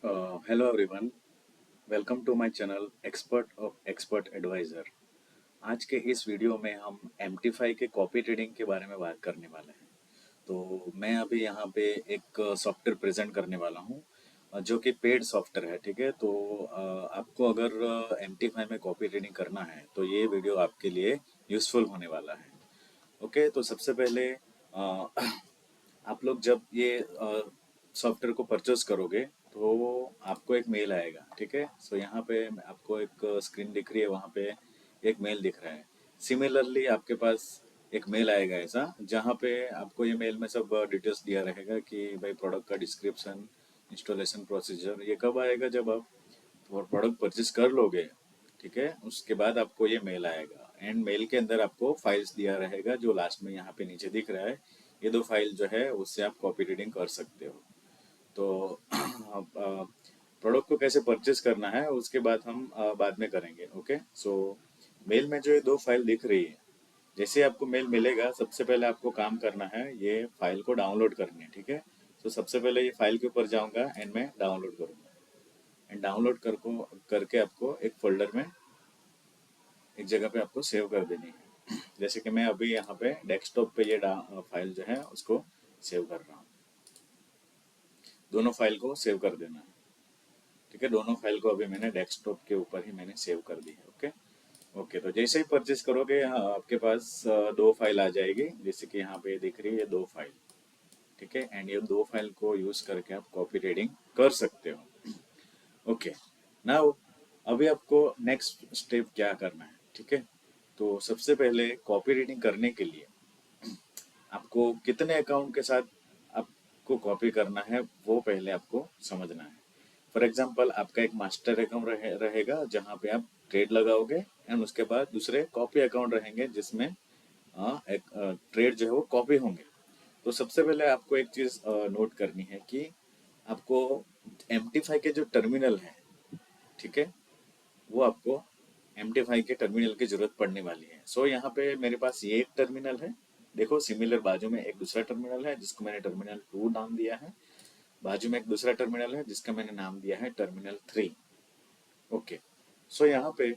Hello everyone, welcome to my channel expert of expert advisor. आज के इस video में हम एमटीफाई के कॉपी ट्रेडिंग के बारे में बात करने वाले हैं। तो मैं अभी यहाँ पे एक सॉफ्टवेयर प्रेजेंट करने वाला हूँ, जो कि पेड सॉफ्टवेयर है। ठीक है, तो आपको अगर एमटीफाई में कॉपी ट्रेडिंग करना है तो ये वीडियो आपके लिए यूज़फुल होने वाला है। ओके, तो सबसे पहले आप लोग जब ये सॉफ्टवेयर को परचेज करोगे तो आपको एक मेल आएगा। ठीक है, सो यहाँ पे आपको एक स्क्रीन दिख रही है, वहाँ पे एक मेल दिख रहा है। सिमिलरली आपके पास एक मेल आएगा ऐसा, जहाँ पे आपको ये मेल में सब डिटेल्स दिया रहेगा कि भाई प्रोडक्ट का डिस्क्रिप्शन, इंस्टॉलेशन प्रोसीजर। ये कब आएगा? जब आप प्रोडक्ट परचेज कर लोगे। ठीक है, उसके बाद आपको ये मेल आएगा एंड मेल के अंदर आपको फाइल्स दिया रहेगा, जो लास्ट में यहाँ पे नीचे दिख रहा है। ये दो फाइल जो है उससे आप कॉपी रीडिंग कर सकते हो। तो प्रोडक्ट को कैसे परचेज करना है उसके बाद हम बाद में करेंगे। ओके, सो मेल में जो ये दो फाइल दिख रही है, जैसे आपको मेल मिलेगा सबसे पहले आपको काम करना है, ये फाइल को डाउनलोड करनी है। ठीक है, तो सबसे पहले ये फाइल के ऊपर जाऊंगा एंड मैं डाउनलोड करूंगा एंड डाउनलोड करके आपको एक फोल्डर में, एक जगह पे आपको सेव कर देनी है। जैसे कि मैं अभी यहाँ पे डेस्कटॉप पे ये फाइल जो है उसको सेव कर रहा हूँ। दोनों फाइल को सेव कर देना है। ठीक है, दोनों फाइल को अभी मैंने डेस्कटॉप के ऊपर ही मैंने सेव कर दी है। ओके ओके, तो जैसे ही परचेज करोगे आपके पास दो फाइल आ जाएगी, जैसे कि यहाँ पे दिख रही है ये दो फाइल। ठीक है, एंड ये दो फाइल को यूज करके आप कॉपी रीडिंग कर सकते हो। ओके, नाउ अभी आपको नेक्स्ट स्टेप क्या करना है? ठीक है, तो सबसे पहले कॉपी रीडिंग करने के लिए आपको कितने अकाउंट के साथ आपको कॉपी करना है वो पहले आपको समझना है। फॉर एग्जांपल, आपका एक मास्टर अकाउंट रहेगा जहाँ पे आप ट्रेड लगाओगे एंड उसके बाद दूसरे कॉपी अकाउंट रहेंगे जिसमें एक ट्रेड जो है वो कॉपी होंगे। तो सबसे पहले आपको एक चीज नोट करनी है कि आपको एमटीफाई के जो टर्मिनल है, ठीक है, वो आपको एमटीफाई के टर्मिनल की जरूरत पड़ने वाली है। सो यहाँ पे मेरे पास ये एक टर्मिनल है। देखो, सिमिलर बाजू में एक दूसरा टर्मिनल है जिसको मैंने टर्मिनल 2 नाम दिया है। बाजू में एक दूसरा टर्मिनल है जिसका मैंने नाम दिया है टर्मिनल 3। ओके, सो यहाँ पे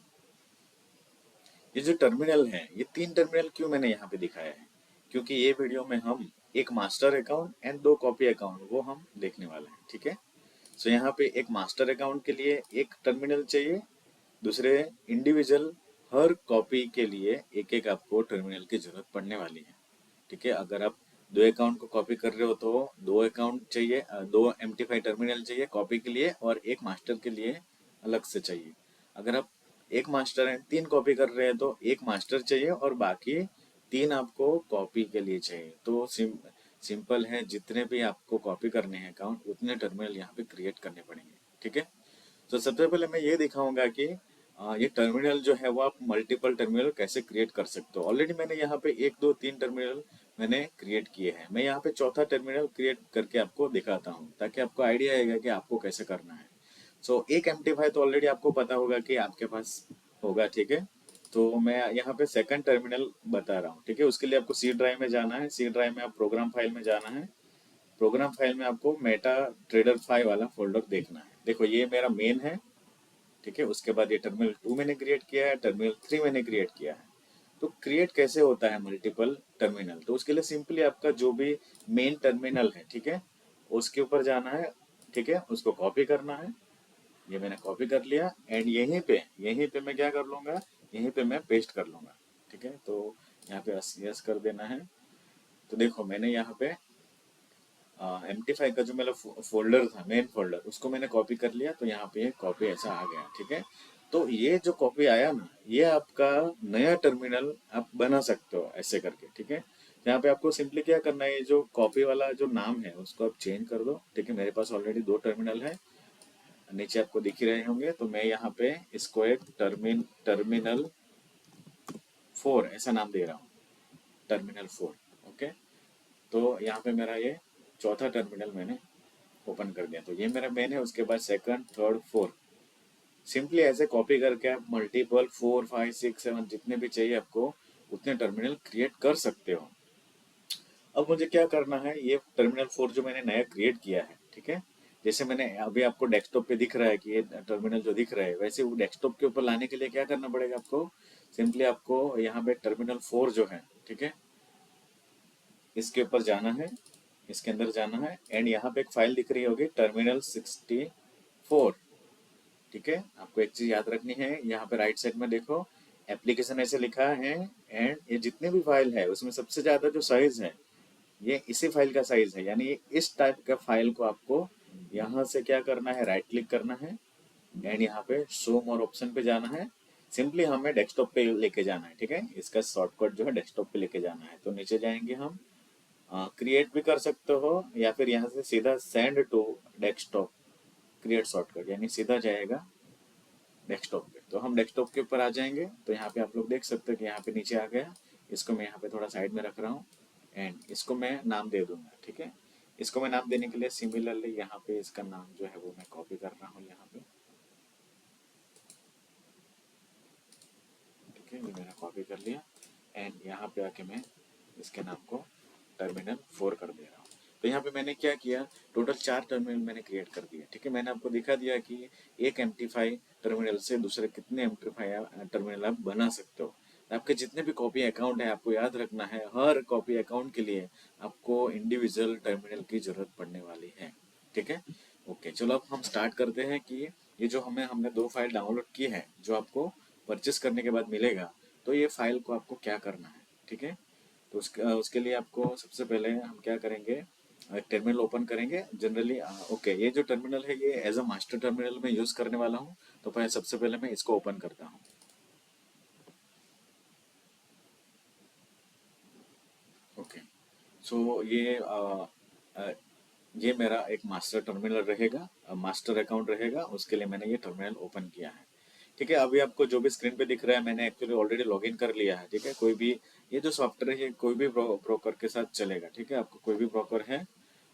ये जो टर्मिनल है, ये तीन टर्मिनल क्यों मैंने यहाँ पे दिखाया है? क्योंकि ये वीडियो में हम एक मास्टर अकाउंट एंड दो कॉपी अकाउंट वो हम देखने वाले हैं। ठीक है, सो यहाँ पे एक मास्टर अकाउंट के लिए एक टर्मिनल चाहिए, दूसरे इंडिविजुअल हर कॉपी के लिए एक एक आपको टर्मिनल की जरूरत पड़ने वाली है। ठीक है, अगर आप दो अकाउंट को कॉपी कर रहे हो तो दो अकाउंट चाहिए, दो एमटी5 टर्मिनल चाहिए कॉपी के लिए और एक मास्टर के लिए अलग से चाहिए। अगर आप एक मास्टर एंड तीन कॉपी कर रहे हैं तो एक मास्टर चाहिए और बाकी तीन आपको कॉपी के लिए चाहिए। तो सिंपल है, जितने भी आपको कॉपी करने हैं अकाउंट उतने टर्मिनल यहाँ पे क्रिएट करने पड़ेंगे। ठीक है, तो सबसे पहले मैं ये दिखाऊंगा कि ये टर्मिनल जो है वो आप मल्टीपल टर्मिनल कैसे क्रिएट कर सकते हो। ऑलरेडी मैंने यहाँ पे एक दो तीन टर्मिनल मैंने क्रिएट किए हैं। मैं यहाँ पे चौथा टर्मिनल क्रिएट करके आपको दिखाता हूँ ताकि आपको आइडिया आएगा कि आपको कैसे करना है। सो एक एमटी5 तो ऑलरेडी आपको पता होगा कि आपके पास होगा। ठीक है, तो मैं यहाँ पे सेकंड टर्मिनल बता रहा हूँ। ठीक है, उसके लिए आपको सी ड्राइव में जाना है। सी ड्राइव में आप प्रोग्राम फाइल में जाना है। प्रोग्राम फाइल में आपको मेटा ट्रेडर 5 वाला फोल्डर देखना है। देखो, ये मेरा मेन है। ठीक है, उसके बाद ये टर्मिनल 2 मैंने क्रिएट किया है, टर्मिनल 3 मैंने क्रिएट किया है। तो क्रिएट कैसे होता है मल्टीपल टर्मिनल? तो उसके लिए सिंपली आपका जो भी मेन टर्मिनल है, ठीक है, उसके ऊपर जाना है। ठीक है, उसको कॉपी करना है। ये मैंने कॉपी कर लिया एंड यहीं पे मैं क्या कर लूंगा, यहीं पे मैं पेस्ट कर लूंगा। ठीक है, तो यहाँ पे यस कर देना है। तो देखो, मैंने यहाँ पे एमटी5 का जो मेरा फोल्डर था, मेन फोल्डर, उसको मैंने कॉपी कर लिया। तो यहाँ पे कॉपी ऐसा आ गया। ठीक है, तो ये जो कॉपी आया ना, ये आपका नया टर्मिनल आप बना सकते हो ऐसे करके। ठीक है, यहाँ पे आपको सिंपली क्या करना है, ये जो कॉपी वाला जो नाम है उसको आप चेंज कर दो। ठीक है, मेरे पास ऑलरेडी दो टर्मिनल है, नीचे आपको दिख ही रहे होंगे। तो मैं यहाँ पे इसको एक टर्मिनल 4 ऐसा नाम दे रहा हूँ, टर्मिनल 4। ओके, तो यहाँ पे मेरा ये चौथा टर्मिनल मैंने ओपन कर दिया। तो ये मेरा मेन है, उसके बाद सेकंड, थर्ड, फोर्थ, सिंपली ऐसे कॉपी करके आप मल्टीपल 4 5 6 7 जितने भी चाहिए आपको उतने टर्मिनल क्रिएट कर सकते हो। अब मुझे क्या करना है, ये टर्मिनल 4 जो मैंने नया क्रिएट किया है, ठीक है, जैसे मैंने अभी आपको डेस्कटॉप पे दिख रहा है कि ये टर्मिनल जो दिख रहा है, वैसे वो डेस्कटॉप के ऊपर लाने के लिए क्या करना पड़ेगा आपको, सिंपली आपको यहाँ पे टर्मिनल 4 जो है, ठीक है, इसके ऊपर जाना है, इसके अंदर जाना है, एंड यहाँ पे एक फाइल दिख रही होगी टर्मिनल 64, ठीक है। आपको एक चीज याद रखनी है, यहाँ पे राइट साइड में देखो एप्लीकेशन ऐसे लिखा है, एंड ये जितने भी फाइल है उसमें सबसे ज्यादा जो साइज है ये इसी फाइल का साइज है, यानी इस टाइप का फाइल को आपको यहाँ से क्या करना है, राइट क्लिक करना है, एंड यहाँ पे शो मोर ऑप्शन पे जाना है। सिंपली हमें डेस्कटॉप पे लेके जाना है, ठीक है, इसका शॉर्टकट जो है डेस्कटॉप पे लेके जाना है। तो नीचे जाएंगे हम, क्रिएट भी कर सकते हो या फिर यहाँ से सीधा send to desktop, create shortcut, यानी सीधा जाएगा डेस्कटॉप पे। तो हम डेस्कटॉप के ऊपर आ जाएंगे, तो यहाँ पे आप लोग देख सकते हो कि यहाँ पे नीचे आ गया। इसको मैं यहाँ पे थोड़ा साइड में रख रहा हूँ, एंड इसको मैं नाम दे दूंगा, ठीक है। इसको मैं नाम देने के लिए सिमिलरली यहाँ पे इसका नाम जो है वो मैं कॉपी कर रहा हूँ यहाँ पे, ठीक है, ये मैंने कॉपी कर लिया, एंड यहाँ पे आके मैं इसके नाम को टर्मिनल 4 कर दे रहा हूँ। तो यहाँ पे मैंने क्या किया, टोटल 4 टर्मिनल मैंने क्रिएट कर दिया, ठीक है। मैंने आपको दिखा दिया कि एक एमटी5 टर्मिनल से दूसरे कितने एमटी5 टर्मिनल आप बना सकते हो। आपके जितने भी कॉपी अकाउंट है, आपको याद रखना है हर कॉपी अकाउंट के लिए आपको इंडिविजुअल टर्मिनल की जरूरत पड़ने वाली है, ठीक है। ओके, चलो अब हम स्टार्ट करते हैं कि ये जो हमने 2 फाइल डाउनलोड की है, जो आपको परचेस करने के बाद मिलेगा, तो ये फाइल को आपको क्या करना है, ठीक है। तो उसके लिए आपको सबसे पहले हम क्या करेंगे, एक टर्मिनल ओपन करेंगे जनरली। ओके, ये जो टर्मिनल है ये एज अ मास्टर टर्मिनल में यूज करने वाला हूँ, तो पहले सबसे पहले मैं इसको ओपन करता हूँ। ओके, सो ये मेरा एक मास्टर टर्मिनल रहेगा, मास्टर अकाउंट रहेगा, उसके लिए मैंने ये टर्मिनल ओपन किया है, ठीक है। अभी आपको जो भी स्क्रीन पे दिख रहा है, मैंने एक्चुअली ऑलरेडी लॉगिन कर लिया है, ठीक है। कोई भी ये जो सॉफ्टवेयर है ये कोई भी ब्रोकर के साथ चलेगा, ठीक है। आपको कोई भी ब्रोकर है,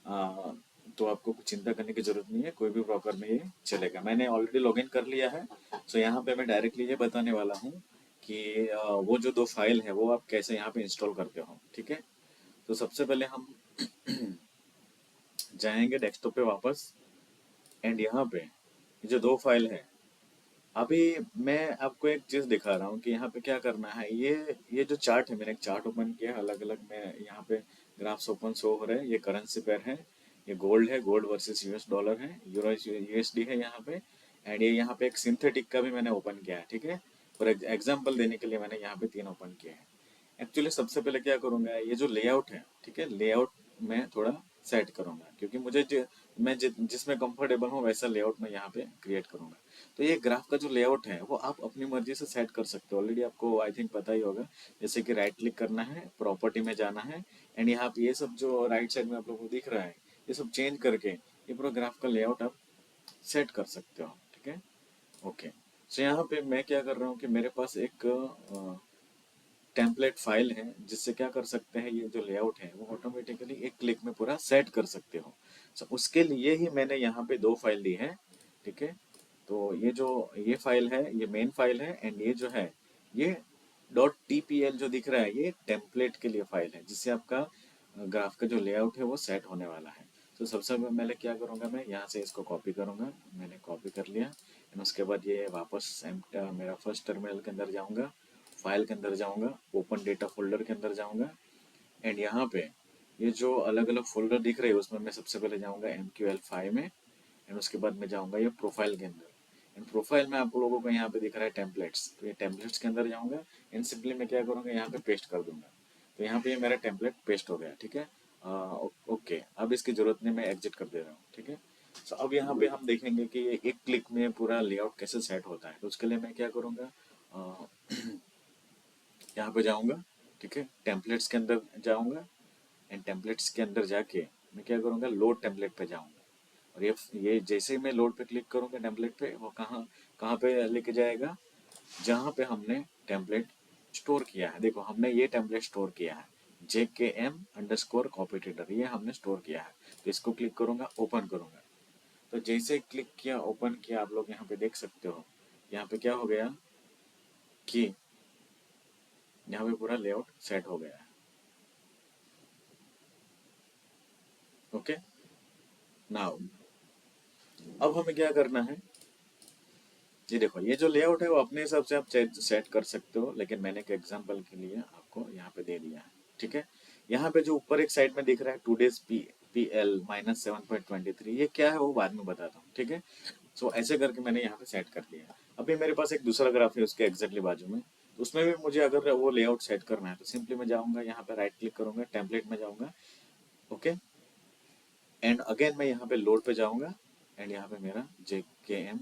आ, तो आपको कुछ चिंता करने की जरूरत नहीं है, कोई भी ब्रोकर में ये चलेगा। मैंने ऑलरेडी लॉगिन कर लिया है, तो यहाँ पे मैं डायरेक्टली ये बताने वाला हूँ कि वो जो 2 फाइल है वो आप कैसे यहाँ पे इंस्टॉल करते हो, ठीक है। तो सबसे पहले हम जाएंगे डेस्कटॉप पे वापस, एंड यहाँ पे ये जो 2 फाइल है, अभी मैं आपको एक चीज दिखा रहा हूँ कि यहाँ पे क्या करना है। ये जो चार्ट है, मैंने एक चार्ट ओपन किया है, अलग अलग में यहाँ पे ग्राफ्स ओपन शो हो रहे हैं। ये करेंसी पेयर है, ये गोल्ड है, गोल्ड वर्सेस यूएस डॉलर है, यूरो यूएसडी है यहाँ पे, एंड ये यहाँ पे एक सिंथेटिक का भी मैंने ओपन किया है, ठीक है। फॉर एग्जाम्पल देने के लिए मैंने यहाँ पे 3 ओपन किए हैं। एक्चुअली सबसे पहले क्या करूंगा, ये जो लेआउट है, ठीक है, लेआउट मैं थोड़ा सेट करूंगा, क्योंकि मैं जिसमें कंफर्टेबल हूँ वैसा लेआउट मैं यहाँ पे क्रिएट करूंगा। तो ये ग्राफ का जो लेआउट है वो आप अपनी मर्जी से सेट कर सकते हो, ऑलरेडी आपको आई थिंक पता ही होगा। जैसे कि राइट क्लिक करना है, प्रॉपर्टी में जाना है, एंड यहाँ पे ये सब जो राइट साइड में आप लोगों को दिख रहा है, ये सब चेंज करके ये पूरा ग्राफ का लेआउट आप सेट कर सकते हो, ठीक है। ओके, सो यहाँ पे मैं क्या कर रहा हूँ कि मेरे पास एक टेम्पलेट फाइल है, जिससे क्या कर सकते हैं, ये जो लेआउट है वो ऑटोमेटिकली एक क्लिक में पूरा सेट कर सकते हो। सो उसके लिए ही मैंने यहाँ पे 2 फाइल दी है, ठीक है। तो ये फाइल है, ये मेन फाइल है, एंड ये जो है ये .tpl जो दिख रहा है, ये टेम्पलेट के लिए फाइल है, जिससे आपका ग्राफ का जो लेआउट है वो सेट होने वाला है। तो सबसे पहले क्या करूँगा, मैं यहाँ से इसको कॉपी करूँगा, मैंने कॉपी कर लिया, एंड उसके बाद ये वापस मेरा फर्स्ट टर्मिनल के अंदर जाऊँगा, फाइल के अंदर जाऊँगा, ओपन डेटा फोल्डर के अंदर जाऊँगा, एंड यहाँ पे ये जो अलग अलग फोल्डर दिख रहे हैं उसमें मैं सबसे पहले जाऊँगा MQL5 में, एंड उसके बाद मैं जाऊँगा ये प्रोफाइल के अंदर, एंड प्रोफाइल में आप लोगों को यहाँ पे दिख रहा है टेम्पलेट्स, तो ये टेम्पलेट्स के अंदर जाऊँगा, एंड सिंपली मैं क्या करूँगा, यहाँ पे पेस्ट कर दूंगा। तो यहाँ पे ये मेरा टेम्पलेट पेस्ट हो गया, ठीक है। ओके, अब इसकी जरूरत नहीं, मैं एग्जिट कर दे रहा हूँ, ठीक है। तो अब यहाँ पे हम देखेंगे कि ये एक क्लिक में पूरा लेआउट कैसे सेट होता है। तो उसके लिए मैं क्या करूँगा, यहाँ पे जाऊँगा, ठीक है, टेम्पलेट्स के अंदर जाऊँगा, एंड टेम्पलेट्स के अंदर जाके मैं क्या करूँगा, लोड टेम्पलेट पे जाऊँगा, और ये जैसे ही मैं लोड पे क्लिक करूँगा टेम्पलेट पे, वो कहाँ कहाँ पे लेके जाएगा, जहाँ पे हमने टेम्पलेट स्टोर किया है। देखो हमने ये टेम्पलेट स्टोर किया है, JKM_कॉपी ये हमने स्टोर किया है। तो इसको क्लिक करूँगा, ओपन करूँगा, तो जैसे ही क्लिक किया, ओपन किया, आप लोग यहाँ पे देख सकते हो, यहाँ पे क्या हो गया कि यहाँ पे पूरा लेआउट सेट हो गया है। ओके, नाउ अब हमें क्या करना है, ये देखो ये जो लेआउट है वो अपने हिसाब से आप सेट कर सकते हो, लेकिन मैंने एक एग्जांपल के लिए आपको यहाँ पे दे दिया है। ठीक है, यहाँ पे जो ऊपर एक साइड में दिख रहा है टूडेज PL -7.23, ये क्या है वो बाद में बताता हूँ। ठीक है, सो ऐसे करके मैंने यहाँ पे सेट कर दिया। अभी मेरे पास एक दूसरा ग्राफ है उसके एग्जैक्टली बाजू में, तो उसमें भी मुझे अगर वो लेआउट सेट करना है तो सिंपली मैं जाऊँगा यहाँ पे, राइट क्लिक करूंगा, टेम्पलेट में जाऊँगा, ओके, एंड अगेन मैं यहाँ पे लोड पे जाऊँगा, एंड यहाँ पे मेरा JKM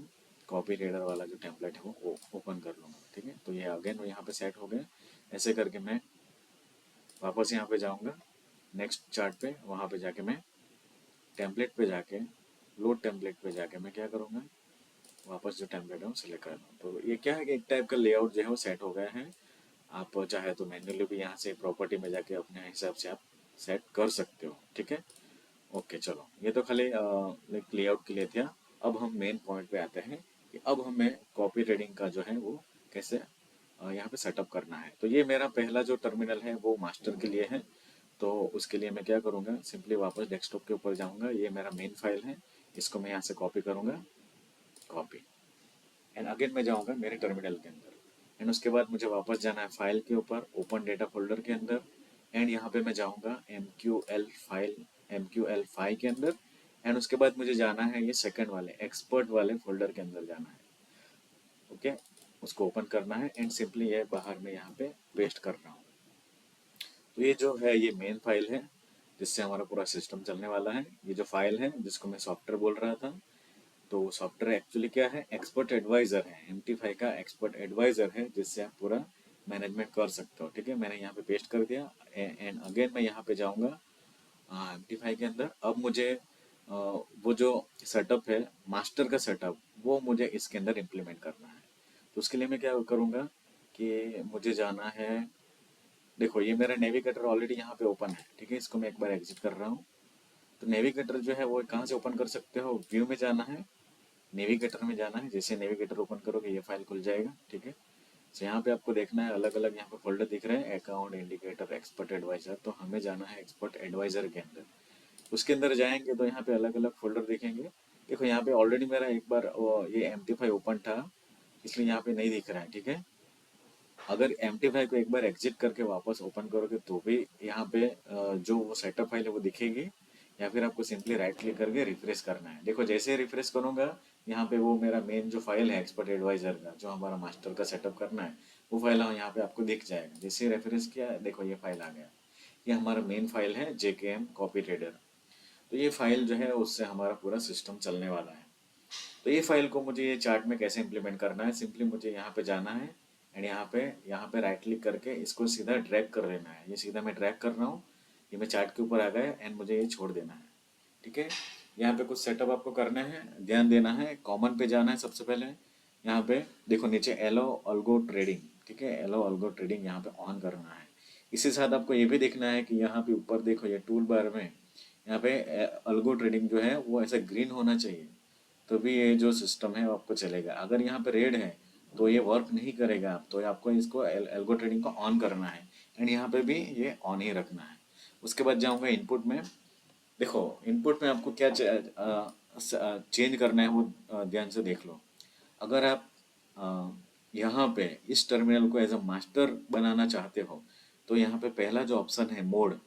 कॉपी रीडर वाला जो टेम्पलेट है वो ओपन कर लूँगा। ठीक है, तो ये अगेन वो यहाँ पे सेट हो गया। ऐसे करके मैं वापस यहाँ पे जाऊँगा नेक्स्ट चार्ट पे, वहाँ पे जाके मैं टेम्पलेट पे जाके, लोड टेम्पलेट पे जाके मैं क्या करूँगा, वापस जो टेम्पलेट है वो सिलेक्ट कर लूँ। तो ये क्या है कि एक टाइप का लेआउट जो है वो सेट हो गया है। आप चाहे तो मैन्युअली भी यहाँ से प्रॉपर्टी में जाके अपने हिसाब से आप सेट कर सकते हो। ठीक है, ओके, चलो ये तो खाली लेआउट के लिए था। अब हम मेन पॉइंट पे आते हैं कि अब हमें कॉपी रीडिंग का जो है वो कैसे यहाँ पे सेटअप करना है। तो ये मेरा पहला जो टर्मिनल है वो मास्टर के लिए है। तो उसके लिए मैं क्या करूँगा, सिंपली वापस डेस्कटॉप के ऊपर जाऊँगा, ये मेरा मेन फाइल है, इसको मैं यहाँ से कॉपी करूँगा, कॉपी, एंड अगेन मैं जाऊँगा मेरे टर्मिनल के अंदर, एंड उसके बाद मुझे वापस जाना है फाइल के ऊपर, ओपन डेटा फोल्डर के अंदर, एंड यहाँ पे मैं जाऊँगा MQL फाइल के अंदर, एंड उसके बाद मुझे जाना है ये सेकंड वाले एक्सपर्ट वाले फोल्डर के अंदर जाना है। ओके, उसको ओपन करना है, एंड सिंपली ये बाहर में यहाँ पे पेस्ट कर रहा हूँ। तो ये जो है ये मेन फाइल है जिससे हमारा पूरा सिस्टम चलने वाला है। ये जो फाइल है जिसको मैं सॉफ्टवेयर बोल रहा था, तो सॉफ्टवेयर एक्चुअली क्या है, एक्सपर्ट एडवाइजर है, MT5 का एक्सपर्ट एडवाइजर है, जिससे आप पूरा मैनेजमेंट कर सकते हो। ठीक है, मैंने यहाँ पे पेस्ट कर दिया, एंड अगेन मैं यहाँ पे जाऊँगा MT5 के अंदर। अब मुझे वो जो सेटअप है मास्टर का सेटअप, वो मुझे इसके अंदर इम्प्लीमेंट करना है। तो उसके लिए मैं क्या करूँगा कि मुझे जाना है, देखो ये मेरा नेविगेटर ऑलरेडी यहाँ पे ओपन है। ठीक है, इसको मैं एक बार एग्जिट कर रहा हूँ। तो नेविगेटर जो है वो कहाँ से ओपन कर सकते हो, व्यू में जाना है, नेविगेटर में जाना है, जैसे नेविगेटर ओपन करोगे ये फाइल खुल जाएगा। ठीक है, तो यहाँ पे आपको देखना है अलग अलग यहाँ पे फोल्डर दिख रहे हैं, अकाउंट, इंडिकेटर, एक्सपर्ट एडवाइजर, तो हमें जाना है एक्सपर्ट एडवाइजर के अंदर। उसके अंदर जाएंगे तो यहाँ पे अलग अलग फोल्डर दिखेंगे। देखो यहाँ पे ऑलरेडी मेरा एक बार ये MT5 ओपन था, इसलिए यहाँ पे नहीं दिख रहा है। ठीक है, अगर MT5 को एक बार एग्जिट करके वापस ओपन करोगे तो भी यहाँ पे जो वो सेटअप फाइल है वो दिखेगी, या फिर आपको सिंपली राइट क्लिक करके रिफ्रेश करना है। देखो जैसे ही रिफ्रेश करूंगा यहाँ पे वो मेरा मेन जो फाइल है एक्सपर्ट एडवाइजर का, जो हमारा मास्टर का सेटअप करना है, वो फाइल यहाँ पे आपको दिख जाएगा। जैसे ही रेफरेंस किया देखो ये फाइल आ गया, ये हमारा मेन फाइल है JKM कॉपी रीडर। तो ये फाइल जो है उससे हमारा पूरा सिस्टम चलने वाला है। तो ये फाइल को मुझे ये चार्ट में कैसे इम्प्लीमेंट करना है, सिंपली मुझे यहाँ पे जाना है, एंड यहाँ पे राइट क्लिक करके इसको सीधा ड्रैग कर लेना है। ये सीधा मैं ड्रैग कर रहा हूँ, ये मैं चार्ट के ऊपर आ गया, एंड मुझे ये छोड़ देना है। ठीक है, यहाँ पे कुछ सेटअप आपको करना है, ध्यान देना है, कॉमन पे जाना है सबसे पहले। यहाँ पे देखो नीचे एलो अल्गो ट्रेडिंग, ठीक है, एलो अल्गो ट्रेडिंग यहाँ पे ऑन करना है। इसी साथ आपको ये भी देखना है कि यहाँ पे ऊपर देखो ये टूल बार में यहाँ पे अल्गो ट्रेडिंग जो है वो ऐसा ग्रीन होना चाहिए, तो भी ये जो सिस्टम है वो आपको चलेगा। अगर यहाँ पे रेड है तो ये वर्क नहीं करेगा, आप तो आपको इसको एल्गो ट्रेडिंग को ऑन करना है, एंड यहाँ पे भी ये ऑन ही रखना है। उसके बाद जाऊँगा इनपुट में। देखो इनपुट में आपको क्या चेंज करना है वो ध्यान से देख लो। अगर आप अ, यहाँ पे इस टर्मिनल को एज अ मास्टर बनाना चाहते हो तो यहाँ पे पहला जो ऑप्शन है मोड,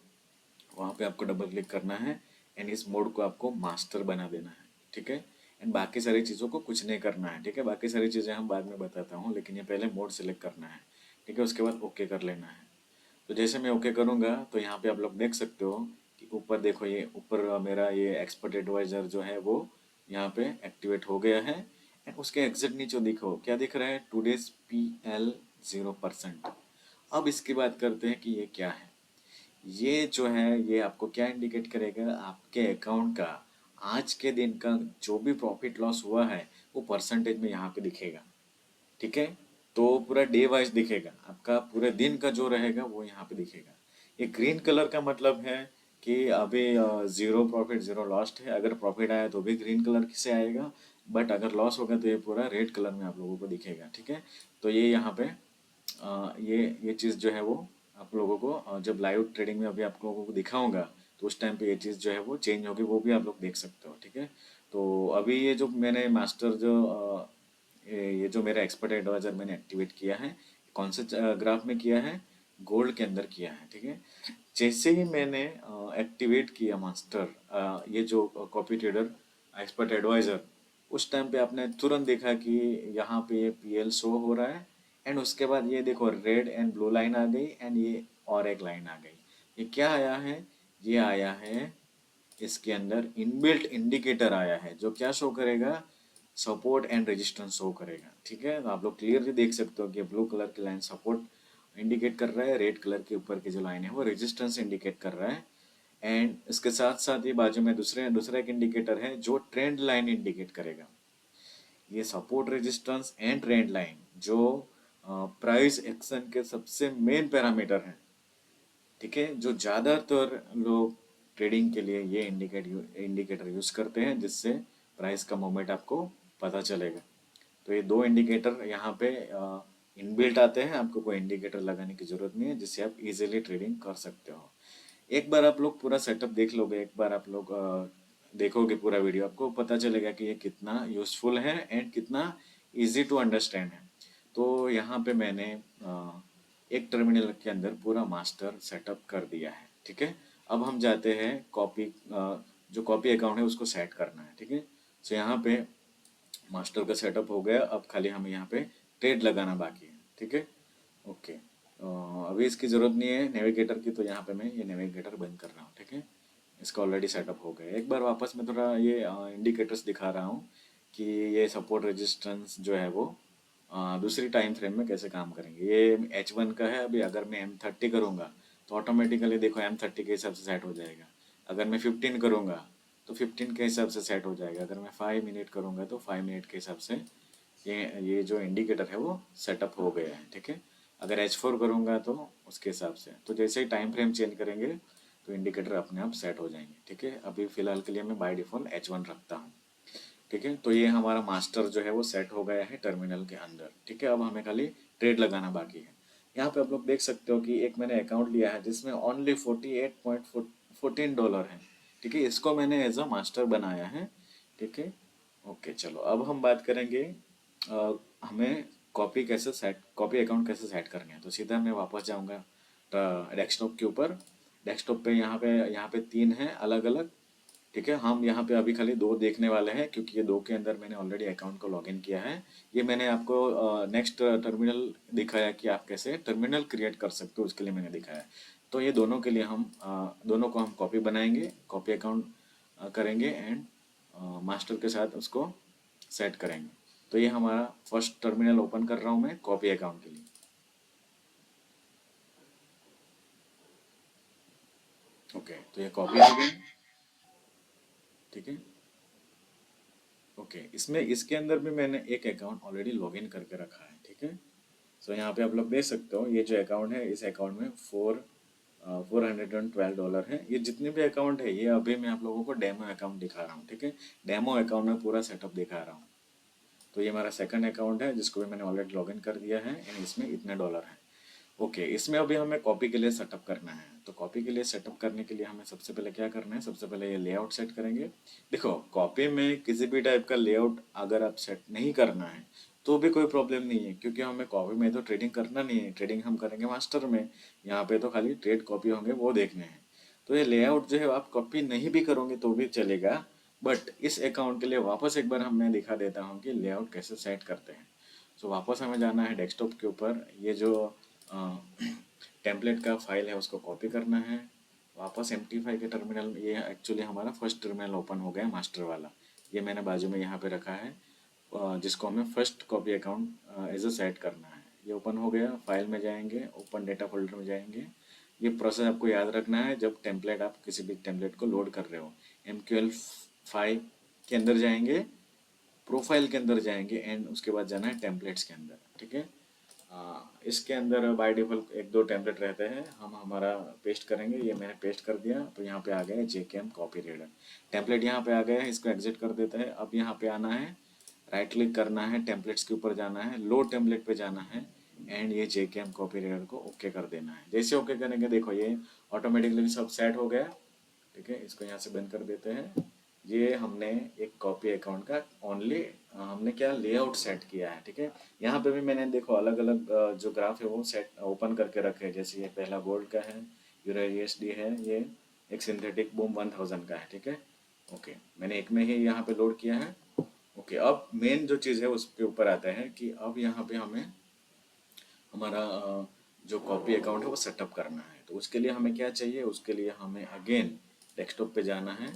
वहाँ पे आपको डबल क्लिक करना है, एंड इस मोड को आपको मास्टर बना देना है। ठीक है, एंड बाकी सारी चीज़ों को कुछ नहीं करना है। ठीक है, बाकी सारी चीज़ें हम बाद में बताता हूँ, लेकिन ये पहले मोड सेलेक्ट करना है। ठीक है, उसके बाद ओके कर लेना है। तो जैसे मैं ओके करूँगा तो यहाँ पे आप लोग देख सकते हो कि ऊपर देखो ये ऊपर मेरा ये एक्सपर्ट एडवाइजर जो है वो यहाँ पे एक्टिवेट हो गया है, एंड उसके एग्जैक्ट नीचे देखो क्या दिख रहा है, टूडेज PL 0%। अब इसकी बात करते हैं कि ये क्या है। ये जो है ये आपको क्या इंडिकेट करेगा, आपके अकाउंट का आज के दिन का जो भी प्रॉफिट लॉस हुआ है वो परसेंटेज में यहाँ पे दिखेगा। ठीक है, तो पूरा डे वाइज दिखेगा, आपका पूरे दिन का जो रहेगा वो यहाँ पे दिखेगा। ये ग्रीन कलर का मतलब है कि अभी जीरो प्रॉफिट जीरो लॉस्ट है। अगर प्रॉफिट आया तो भी ग्रीन कलर से आएगा, बट अगर लॉस होगा तो ये पूरा रेड कलर में आप लोगों को दिखेगा। ठीक है, तो ये यहाँ पे ये चीज़ जो है वो आप लोगों को जब लाइव ट्रेडिंग में अभी आप लोगों को दिखाऊंगा तो उस टाइम पे ये चीज़ जो है वो चेंज होगी, वो भी आप लोग देख सकते हो। ठीक है, तो अभी ये जो मैंने मास्टर जो ये जो मेरा एक्सपर्ट एडवाइजर मैंने एक्टिवेट किया है, कौन से ग्राफ में किया है, गोल्ड के अंदर किया है, ठीक है। जैसे ही मैंने एक्टिवेट किया मास्टर, ये जो कॉपी ट्रेडर एक्सपर्ट एडवाइजर, उस टाइम पे आपने तुरंत देखा कि यहाँ पे ये पीएल शो हो रहा है, एंड उसके बाद ये देखो रेड एंड ब्लू लाइन आ गई, एंड ये और एक लाइन आ गई। ये क्या आया है? ये आया है, इसके अंदर इनबिल्ट इंडिकेटर आया है जो क्या शो करेगा, सपोर्ट एंड रेजिस्टेंस शो करेगा, ठीक है। तो आप लोग क्लियरली देख सकते हो कि ब्लू कलर की लाइन सपोर्ट इंडिकेट कर रहा है, रेड कलर के ऊपर की जो लाइन है वो रेजिस्टेंस इंडिकेट कर रहा है, एंड इसके साथ साथ ये बाजू में दूसरा एक इंडिकेटर है जो ट्रेंड लाइन इंडिकेट करेगा। ये support resistance and trend line जो प्राइस एक्शन के सबसे मेन पैरामीटर हैं, ठीक है, जो ज़्यादातर लोग ट्रेडिंग के लिए ये इंडिकेटर यूज़ करते हैं, जिससे प्राइस का मूवमेंट आपको पता चलेगा। तो ये दो इंडिकेटर यहाँ पे इनबिल्ट आते हैं, आपको कोई इंडिकेटर लगाने की ज़रूरत नहीं है, जिससे आप इजीली ट्रेडिंग कर सकते हो। एक बार आप लोग पूरा सेटअप देख लोगे, एक बार आप लोग देखोगे पूरा वीडियो, आपको पता चलेगा कि ये कितना यूज़फुल है एंड कितना इजी टू अंडरस्टैंड है। तो यहाँ पे मैंने एक टर्मिनल के अंदर पूरा मास्टर सेटअप कर दिया है, ठीक है। अब हम जाते हैं कॉपी, जो कॉपी अकाउंट है उसको सेट करना है, ठीक है। तो यहाँ पे मास्टर का सेटअप हो गया, अब खाली हमें यहाँ पे ट्रेड लगाना बाकी है, ठीक है। ओके, अभी इसकी ज़रूरत नहीं है नेविगेटर की, तो यहाँ पे मैं ये नेविगेटर बंद कर रहा हूँ, ठीक है। इसका ऑलरेडी सेटअप हो गया। एक बार वापस मैं थोड़ा ये इंडिकेटर्स दिखा रहा हूँ कि ये सपोर्ट रेजिस्टेंस जो है वो दूसरी टाइम फ्रेम में कैसे काम करेंगे। ये H1 का है, अभी अगर मैं M30 करूँगा तो ऑटोमेटिकली देखो M30 के हिसाब से सेट हो जाएगा। अगर मैं 15 करूँगा तो 15 के हिसाब से सेट हो जाएगा। अगर मैं 5 मिनट करूँगा तो 5 मिनट के हिसाब से ये जो इंडिकेटर है वो सेटअप हो गया है, ठीक है। अगर H4 करूँगा तो उसके हिसाब से, तो जैसे ही टाइम फ्रेम चेंज करेंगे तो इंडिकेटर अपने आप सेट हो जाएंगे, ठीक है। अभी फ़िलहाल के लिए मैं बाय डिफ़ॉल्ट H1 रखता हूँ, ठीक है। तो ये हमारा मास्टर जो है वो सेट हो गया है टर्मिनल के अंदर, ठीक है। अब हमें खाली ट्रेड लगाना बाकी है। यहाँ पे आप लोग देख सकते हो कि एक मैंने अकाउंट लिया है जिसमें ओनली $48.14 है, ठीक है। इसको मैंने एज अ मास्टर बनाया है, ठीक है। ओके, चलो अब हम बात करेंगे हमें कॉपी अकाउंट कैसे सेट करने हैं। तो सीधा मैं वापस जाऊंगा डेस्कटॉप के ऊपर। डेस्कटॉप पे यहाँ पे तीन हैं अलग अलग, ठीक है। हम यहाँ पे अभी खाली दो देखने वाले हैं क्योंकि ये दो के अंदर मैंने ऑलरेडी अकाउंट को लॉगिन किया है। ये मैंने आपको नेक्स्ट टर्मिनल दिखाया कि आप कैसे टर्मिनल क्रिएट कर सकते हो, उसके लिए मैंने दिखाया। तो ये दोनों के लिए हम दोनों को हम कॉपी बनाएंगे, कॉपी अकाउंट करेंगे, एंड मास्टर के साथ उसको सेट करेंगे। तो ये हमारा फर्स्ट टर्मिनल ओपन कर रहा हूँ मैं कॉपी अकाउंट के लिए। ओके, तो ये कॉपी हो गई, ठीक है। ओके, इसमें इसके अंदर भी मैंने एक अकाउंट ऑलरेडी लॉगिन करके रखा है, ठीक है। सो यहाँ पे आप लोग देख सकते हो ये जो अकाउंट है, इस अकाउंट में $412 है। ये जितने भी अकाउंट है ये अभी मैं आप लोगों को डेमो अकाउंट दिखा रहा हूँ, ठीक है। डेमो अकाउंट में पूरा सेटअप दिखा रहा हूँ। तो ये हमारा सेकंड अकाउंट है जिसको भी मैंने ऑलरेडी लॉगिन कर दिया है, एंड इसमें इतने डॉलर हैं। ओके, इसमें अभी हमें कॉपी के लिए सेटअप करना है। तो कॉपी के लिए सेटअप करने के लिए हमें सबसे पहले क्या करना है, सबसे पहले ये लेआउट सेट करेंगे। देखो, कॉपी में किसी भी टाइप का लेआउट अगर आप सेट नहीं करना है तो भी कोई प्रॉब्लम नहीं है, क्योंकि हमें कॉपी में तो ट्रेडिंग करना नहीं है, ट्रेडिंग हम करेंगे मास्टर में। यहाँ पे तो खाली ट्रेड कॉपी होंगे वो देखने हैं। तो ये लेआउट जो है आप कॉपी नहीं भी करोगे तो भी चलेगा, बट इस अकाउंट के लिए वापस एक बार मैं दिखा देता हूँ कि लेआउट कैसे सेट करते हैं। सो वापस हमें जाना है डेस्कटॉप के ऊपर, ये जो टेम्पलेट का फाइल है उसको कॉपी करना है। वापस MT5 के टर्मिनल, ये एक्चुअली हमारा फर्स्ट टर्मिनल ओपन हो गया मास्टर वाला, ये मैंने बाजू में यहाँ पे रखा है, जिसको हमें first copy account as a set करना है। ये ओपन हो गया, फाइल में जाएंगे, ओपन डेटा फोल्डर में जाएंगे। ये प्रोसेस आपको याद रखना है जब टेम्पलेट आप किसी भी टेम्पलेट को लोड कर रहे हो। MQL5 के अंदर जाएंगे, प्रोफाइल के अंदर जाएंगे, एंड उसके बाद जाना है टेम्पलेट्स के अंदर, ठीक है। इसके अंदर बाय डिफॉल्ट एक दो टेम्पलेट रहते हैं, हम हमारा पेस्ट करेंगे। ये मैंने पेस्ट कर दिया, तो यहाँ पे आ गया JKM कॉपी रीडर टेम्पलेट, यहाँ पे आ गया है। इसको एग्जिट कर देते हैं। अब यहाँ पे आना है, राइट क्लिक करना है, टेम्पलेट्स के ऊपर जाना है, लो टेम्पलेट पे जाना है, एंड ये JKM कॉपी रीडर को ओके कर देना है। जैसे ओके करेंगे देखो ये ऑटोमेटिकली सब सेट हो गया, ठीक है। इसको यहाँ से बंद कर देते हैं। ये हमने एक कॉपी अकाउंट का ओनली हमने क्या लेआउट सेट किया है, ठीक है। यहाँ पे भी मैंने देखो अलग अलग जो ग्राफ है वो सेट ओपन करके रखे हैं। जैसे ये पहला गोल्ड का है, यूरो यूएसडी है, ये एक सिंथेटिक बूम 1000 का है, ठीक है। ओके, मैंने एक में ही यहाँ पे लोड किया है। ओके, अब मेन जो चीज़ है उसके ऊपर आता है कि अब यहाँ पे हमें हमारा जो कॉपी अकाउंट है वो सेटअप करना है। तो उसके लिए हमें क्या चाहिए, उसके लिए हमें अगेन डेस्कटॉप पे जाना है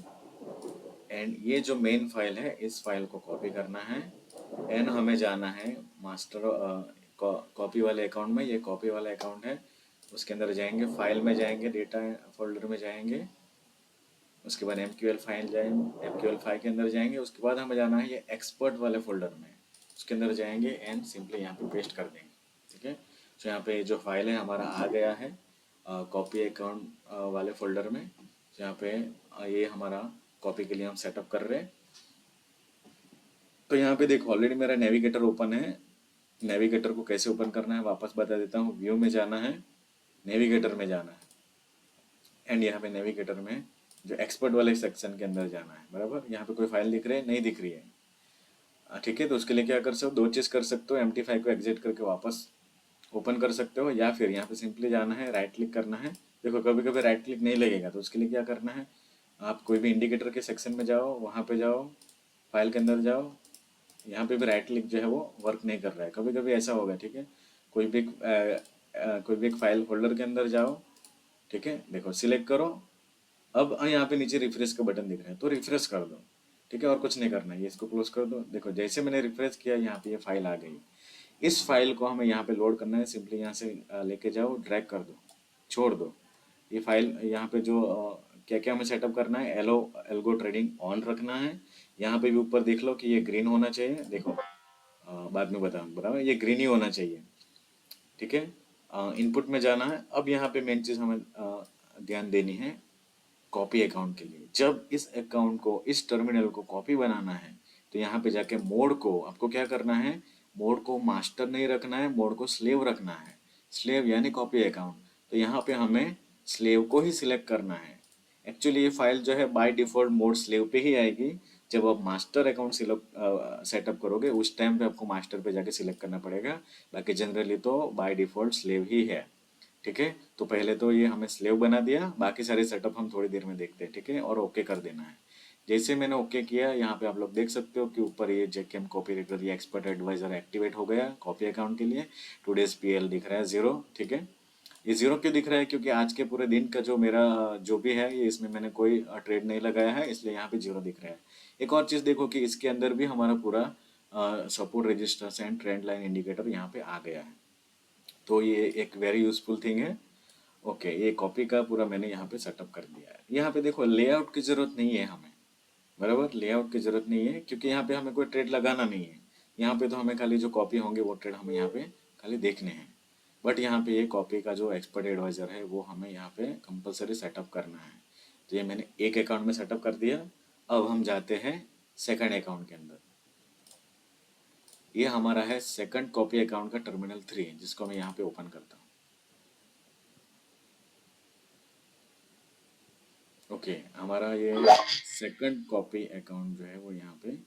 एंड ये जो मेन फाइल है इस फाइल को कॉपी करना है एंड हमें जाना है मास्टर कॉपी वाले अकाउंट में। ये कॉपी वाला अकाउंट है, उसके अंदर जाएंगे, फाइल में जाएंगे, डेटा फोल्डर में जाएंगे, उसके बाद MQL फाइल जाएंगे, MQL फाइल के अंदर जाएंगे, उसके बाद हमें जाना है ये एक्सपर्ट वाले फोल्डर में, उसके अंदर जाएंगे एंड सिंपली यहाँ पे पेस्ट कर देंगे, ठीक है। तो यहाँ पे जो फाइल है हमारा आ गया है कॉपी अकाउंट वाले फोल्डर में। तो यहाँ पे ये हमारा कॉपी के लिए हम सेटअप कर रहे हैं। तो यहाँ पे देखो ऑलरेडी मेरा नेविगेटर ओपन है। नेविगेटर को कैसे ओपन करना है वापस बता देता हूँ। व्यू में जाना है, नेविगेटर में जाना है एंड यहाँ पे नेविगेटर में जो एक्सपर्ट वाले सेक्शन के अंदर जाना है, बराबर। यहाँ पे कोई फाइल दिख रही है, नहीं दिख रही है, ठीक है। तो उसके लिए क्या कर सकते हो, दो चीज़ कर सकते हो, MT5 को एग्जिट करके वापस ओपन कर सकते हो, या फिर यहाँ पे सिंपली जाना है, राइट क्लिक करना है। देखो कभी कभी राइट क्लिक नहीं लगेगा, तो उसके लिए क्या करना है, आप कोई भी इंडिकेटर के सेक्शन में जाओ, वहाँ पे जाओ, फाइल के अंदर जाओ, यहाँ पे भी राइट क्लिक जो है वो वर्क नहीं कर रहा है, कभी कभी ऐसा होगा, ठीक है। कोई भी एक फाइल फोल्डर के अंदर जाओ, ठीक है, देखो सिलेक्ट करो। अब यहाँ पे नीचे रिफ्रेश का बटन दिख रहा है तो रिफ्रेश कर दो, ठीक है, और कुछ नहीं करना है, ये इसको क्लोज कर दो। देखो जैसे मैंने रिफ्रेश किया यहाँ पे ये फाइल आ गई। इस फाइल को हमें यहाँ पे लोड करना है, सिंपली यहाँ से लेके जाओ, ड्रैग कर दो, छोड़ दो। ये फाइल यहाँ पे जो क्या क्या हमें सेटअप करना है, एल्गो ट्रेडिंग ऑन रखना है। यहाँ पे भी ऊपर देख लो कि ये ग्रीन होना चाहिए, देखो बाद में बताऊँ, बराबर, ये ग्रीन ही होना चाहिए, ठीक है। इनपुट में जाना है। अब यहाँ पे मेन चीज़ हमें ध्यान देनी है कॉपी अकाउंट के लिए। जब इस अकाउंट को, इस टर्मिनल को कॉपी बनाना है तो यहाँ पे जाके मोड को आपको क्या करना है, मोड को मास्टर नहीं रखना है, मोड को स्लेव रखना है। स्लेव यानी कॉपी अकाउंट, तो यहाँ पे हमें स्लेव को ही सिलेक्ट करना है। एक्चुअली ये फाइल जो है बाय डिफ़ॉल्ट मोड स्लेव पे ही आएगी। जब आप मास्टर अकाउंट सेटअप करोगे उस टाइम पे आपको मास्टर पे जाके सिलेक्ट करना पड़ेगा, बाकी जनरली तो बाय डिफ़ॉल्ट स्लेव ही है, ठीक है। तो पहले तो ये हमें स्लेव बना दिया, बाकी सारे सेटअप हम थोड़ी देर में देखते हैं, ठीक है, और ओके कर देना है। जैसे मैंने ओके किया, यहाँ पे आप लोग देख सकते हो कि ऊपर ये जेकेएम कॉपी रेटर, ये एक्सपर्ट एडवाइजर एक्टिवेट हो गया कॉपी अकाउंट के लिए। टुडेज PL दिख रहा है 0, ठीक है। ये 0 क्यों दिख रहा है, क्योंकि आज के पूरे दिन का जो मेरा जो भी है ये इसमें मैंने कोई ट्रेड नहीं लगाया है, इसलिए यहाँ पे 0 दिख रहा है। एक और चीज़ देखो कि इसके अंदर भी हमारा पूरा support resistance and trend line indicator यहाँ पे आ गया है, तो ये एक वेरी यूजफुल थिंग है। ओके, ये कॉपी का पूरा मैंने यहाँ पे सेटअप कर दिया है। यहाँ पे देखो लेआउट की ज़रूरत नहीं है हमें, बराबर, लेआउट की ज़रूरत नहीं है, क्योंकि यहाँ पे हमें कोई ट्रेड लगाना नहीं है। यहाँ पे तो हमें खाली जो कॉपी होंगे वो ट्रेड हमें यहाँ पे खाली देखने हैं। बट यहाँ पे ये कॉपी का जो एक्सपर्ट एडवाइज़र है वो हमें यहाँ पे कंपलसरी सेटअप करना है। तो ये मैंने एक अकाउंट में सेटअप कर दिया। अब हम जाते हैं सेकंड अकाउंट के अंदर। ये हमारा है सेकंड कॉपी अकाउंट का टर्मिनल 3, जिसको मैं यहाँ पे ओपन करता हूँ। ओके, हमारा ये सेकंड कॉपी अकाउंट जो है वो यहाँ पे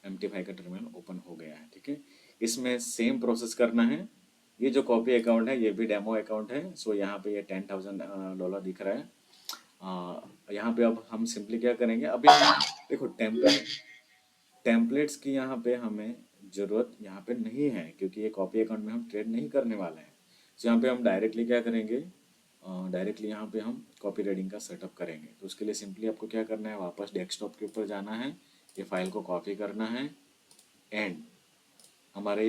MT5 का टर्मिनल ओपन हो गया है, ठीक है। इसमें सेम प्रोसेस करना है। ये जो कॉपी अकाउंट है ये भी डेमो अकाउंट है, सो यहाँ पे ये $10,000 दिख रहा है। यहाँ पे अब हम सिंपली क्या करेंगे, अभी देखो टेम्पलेट्स की यहाँ पे हमें ज़रूरत यहाँ पे नहीं है, क्योंकि ये कॉपी अकाउंट में हम ट्रेड नहीं करने वाले हैं। तो यहाँ पे हम डायरेक्टली क्या करेंगे, डायरेक्टली यहाँ पे हम कॉपी रीडिंग का सेटअप करेंगे। तो उसके लिए सिंपली आपको क्या करना है, वापस डेस्कटॉप के ऊपर जाना है, ये फाइल को कॉपी करना है एंड हमारे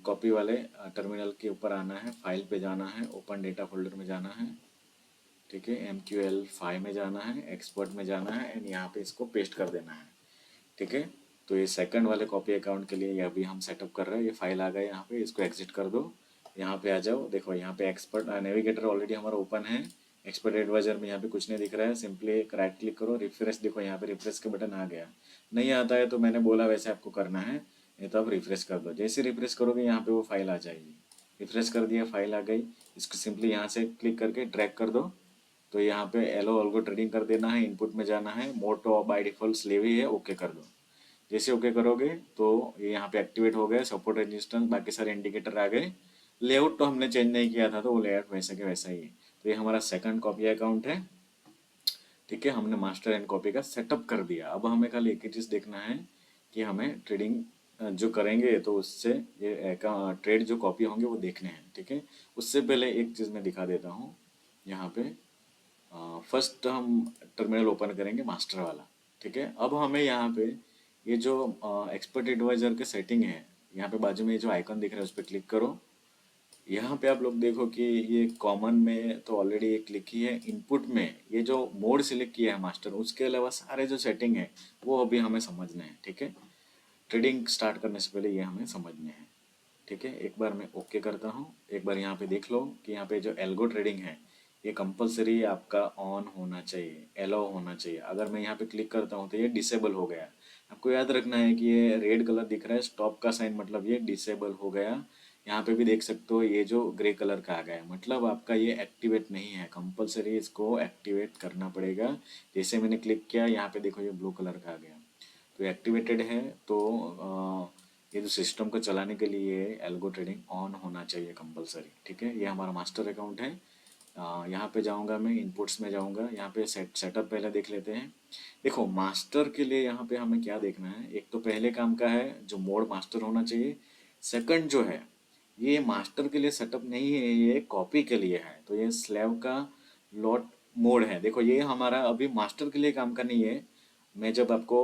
कॉपी वाले टर्मिनल के ऊपर आना है, फाइल पे जाना है, ओपन डेटा फोल्डर में जाना है, ठीक है, MQL फाइल में जाना है, एक्सपर्ट में जाना है एंड यहाँ पे इसको पेस्ट कर देना है, ठीक है। तो ये सेकंड वाले कॉपी अकाउंट के लिए ये अभी हम सेटअप कर रहे हैं। ये फाइल आ गया यहाँ पे, इसको एग्जिट कर दो, यहाँ पे आ जाओ। देखो यहाँ पे एक्सपर्ट नेविगेटर ऑलरेडी हमारा ओपन है, एक्सपर्ट एडवाइजर में यहाँ पे कुछ नहीं दिख रहा है। सिंपली एक राइट क्लिक करो, रिफ्रेश, देखो यहाँ पे रिफ्रेश का बटन आ गया। नहीं आता है तो मैंने बोला वैसे आपको करना है, नहीं तो आप रिफ्रेश कर दो। जैसे रिफ्रेश करोगे यहाँ पे वो फाइल आ जाएगी। रिफ्रेश कर दिया, फाइल आ गई। इसको सिंपली यहाँ से क्लिक करके ड्रैग कर दो तो यहाँ पे एलो ऑल्गो ट्रेडिंग कर देना है, इनपुट में जाना है, मोड तो बाय डिफॉल्ट स्लेव ही है, ओके कर दो। जैसे ओके करोगे तो ये यहाँ पे एक्टिवेट हो गया, सपोर्ट रेजिस्टेंस बाकी सारे इंडिकेटर आ गए। लेआउट तो हमने चेंज नहीं किया था तो वो लेआउट वैसे के वैसा ही है। तो ये हमारा सेकंड कॉपी अकाउंट है, ठीक है। हमने मास्टर एंड कॉपी का सेटअप कर दिया। अब हमें खाली एक ही चीज़ देखना है कि हमें ट्रेडिंग जो करेंगे तो उससे ये ट्रेड जो कॉपी होंगे वो देखने हैं, ठीक है। उससे पहले एक चीज़ मैं दिखा देता हूँ यहाँ पे। फर्स्ट हम टर्मिनल ओपन करेंगे मास्टर वाला, ठीक है। अब हमें यहाँ पे ये जो एक्सपर्ट एडवाइजर के सेटिंग है, यहाँ पे बाजू में ये जो आइकन दिख रहा है उस पर क्लिक करो। यहाँ पे आप लोग देखो कि ये कॉमन में तो ऑलरेडी ये क्लिक की है। इनपुट में ये जो मोड सिलेक्ट किया है मास्टर, उसके अलावा सारे जो सेटिंग है वो अभी हमें समझने हैं, ठीक है। ट्रेडिंग स्टार्ट करने से पहले ये हमें समझने हैं, ठीक है। एक बार मैं ओके करता हूँ। एक बार यहाँ पे देख लो कि यहाँ पे जो एल्गो ट्रेडिंग है ये कंपलसरी आपका ऑन होना चाहिए, अलाउ होना चाहिए। अगर मैं यहाँ पे क्लिक करता हूँ तो ये डिसेबल हो गया। आपको याद रखना है कि ये रेड कलर दिख रहा है स्टॉप का साइन, मतलब ये डिसेबल हो गया। यहाँ पे भी देख सकते हो ये जो ग्रे कलर का आ गया है, मतलब आपका ये एक्टिवेट नहीं है। कंपलसरी इसको एक्टिवेट करना पड़ेगा। जैसे मैंने क्लिक किया यहाँ पे देखो ये ब्लू कलर का आ गया, तो एक्टिवेटेड है। तो ये जो सिस्टम को चलाने के लिए एल्गो ट्रेडिंग ऑन होना चाहिए कंपलसरी, ठीक है। ये हमारा मास्टर अकाउंट है। यहाँ पे जाऊँगा, मैं इनपुट्स में जाऊँगा, यहाँ पे सेटअप पहले देख लेते हैं। देखो मास्टर के लिए यहाँ पे हमें क्या देखना है, एक तो पहले काम का है जो मोड मास्टर होना चाहिए। सेकंड जो है ये मास्टर के लिए सेटअप नहीं है, ये कॉपी के लिए है। तो ये स्लैब का लॉट मोड है। देखो ये हमारा अभी मास्टर के लिए काम का नहीं है। मैं जब आपको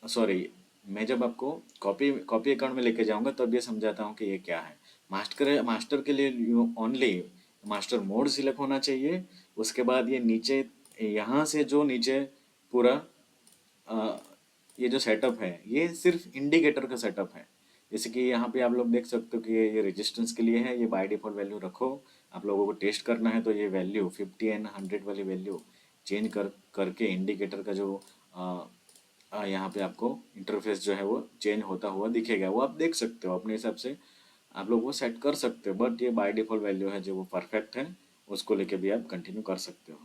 सॉरी मैं जब आपको कॉपी कॉपी अकाउंट में लेके जाऊंगा तब ये समझाता हूँ कि ये क्या है। मास्टर के लिए ओनली मास्टर मोड सिलेक्ट होना चाहिए। उसके बाद ये नीचे यहाँ से जो नीचे पूरा अ, ये जो सेटअप है ये सिर्फ इंडिकेटर का सेटअप है। जैसे कि यहाँ पे आप लोग देख सकते हो कि ये रेजिस्टेंस के लिए है, ये बाय डिफॉल्ट वैल्यू रखो। आप लोगों को टेस्ट करना है तो ये वैल्यू 50 एंड 100 वाली वैल्यू चेंज करके इंडिकेटर का जो यहाँ पे आपको इंटरफेस जो है वो चेंज होता हुआ दिखेगा, वो आप देख सकते हो अपने हिसाब से। आप लोग वो सेट कर सकते हो, बट ये बाय डिफॉल्ट वैल्यू है जो वो परफेक्ट है, उसको लेके भी आप कंटिन्यू कर सकते हो।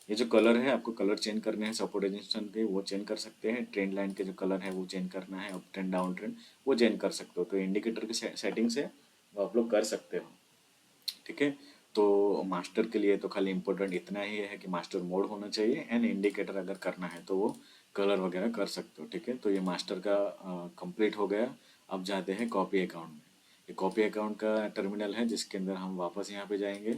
ये जो कलर है आपको कलर चेंज करने हैं सपोर्ट रेजिस्टेंस के, वो चेंज कर सकते हैं। ट्रेंड लाइन के जो कलर है वो चेंज करना है, अप ट्रेंड डाउन ट्रेंड वो चेंज कर सकते हो। तो इंडिकेटर की सेटिंग से वो आप लोग कर सकते हो, ठीक है। तो मास्टर के लिए तो खाली इम्पोर्टेंट इतना ही है कि मास्टर मोड होना चाहिए, एंड इंडिकेटर अगर करना है तो वो कलर वगैरह कर सकते हो, ठीक है। तो ये मास्टर का कंप्लीट हो गया। अब जाते हैं कॉपी अकाउंट में। ये कॉपी अकाउंट का टर्मिनल है जिसके अंदर हम वापस यहाँ पे जाएंगे,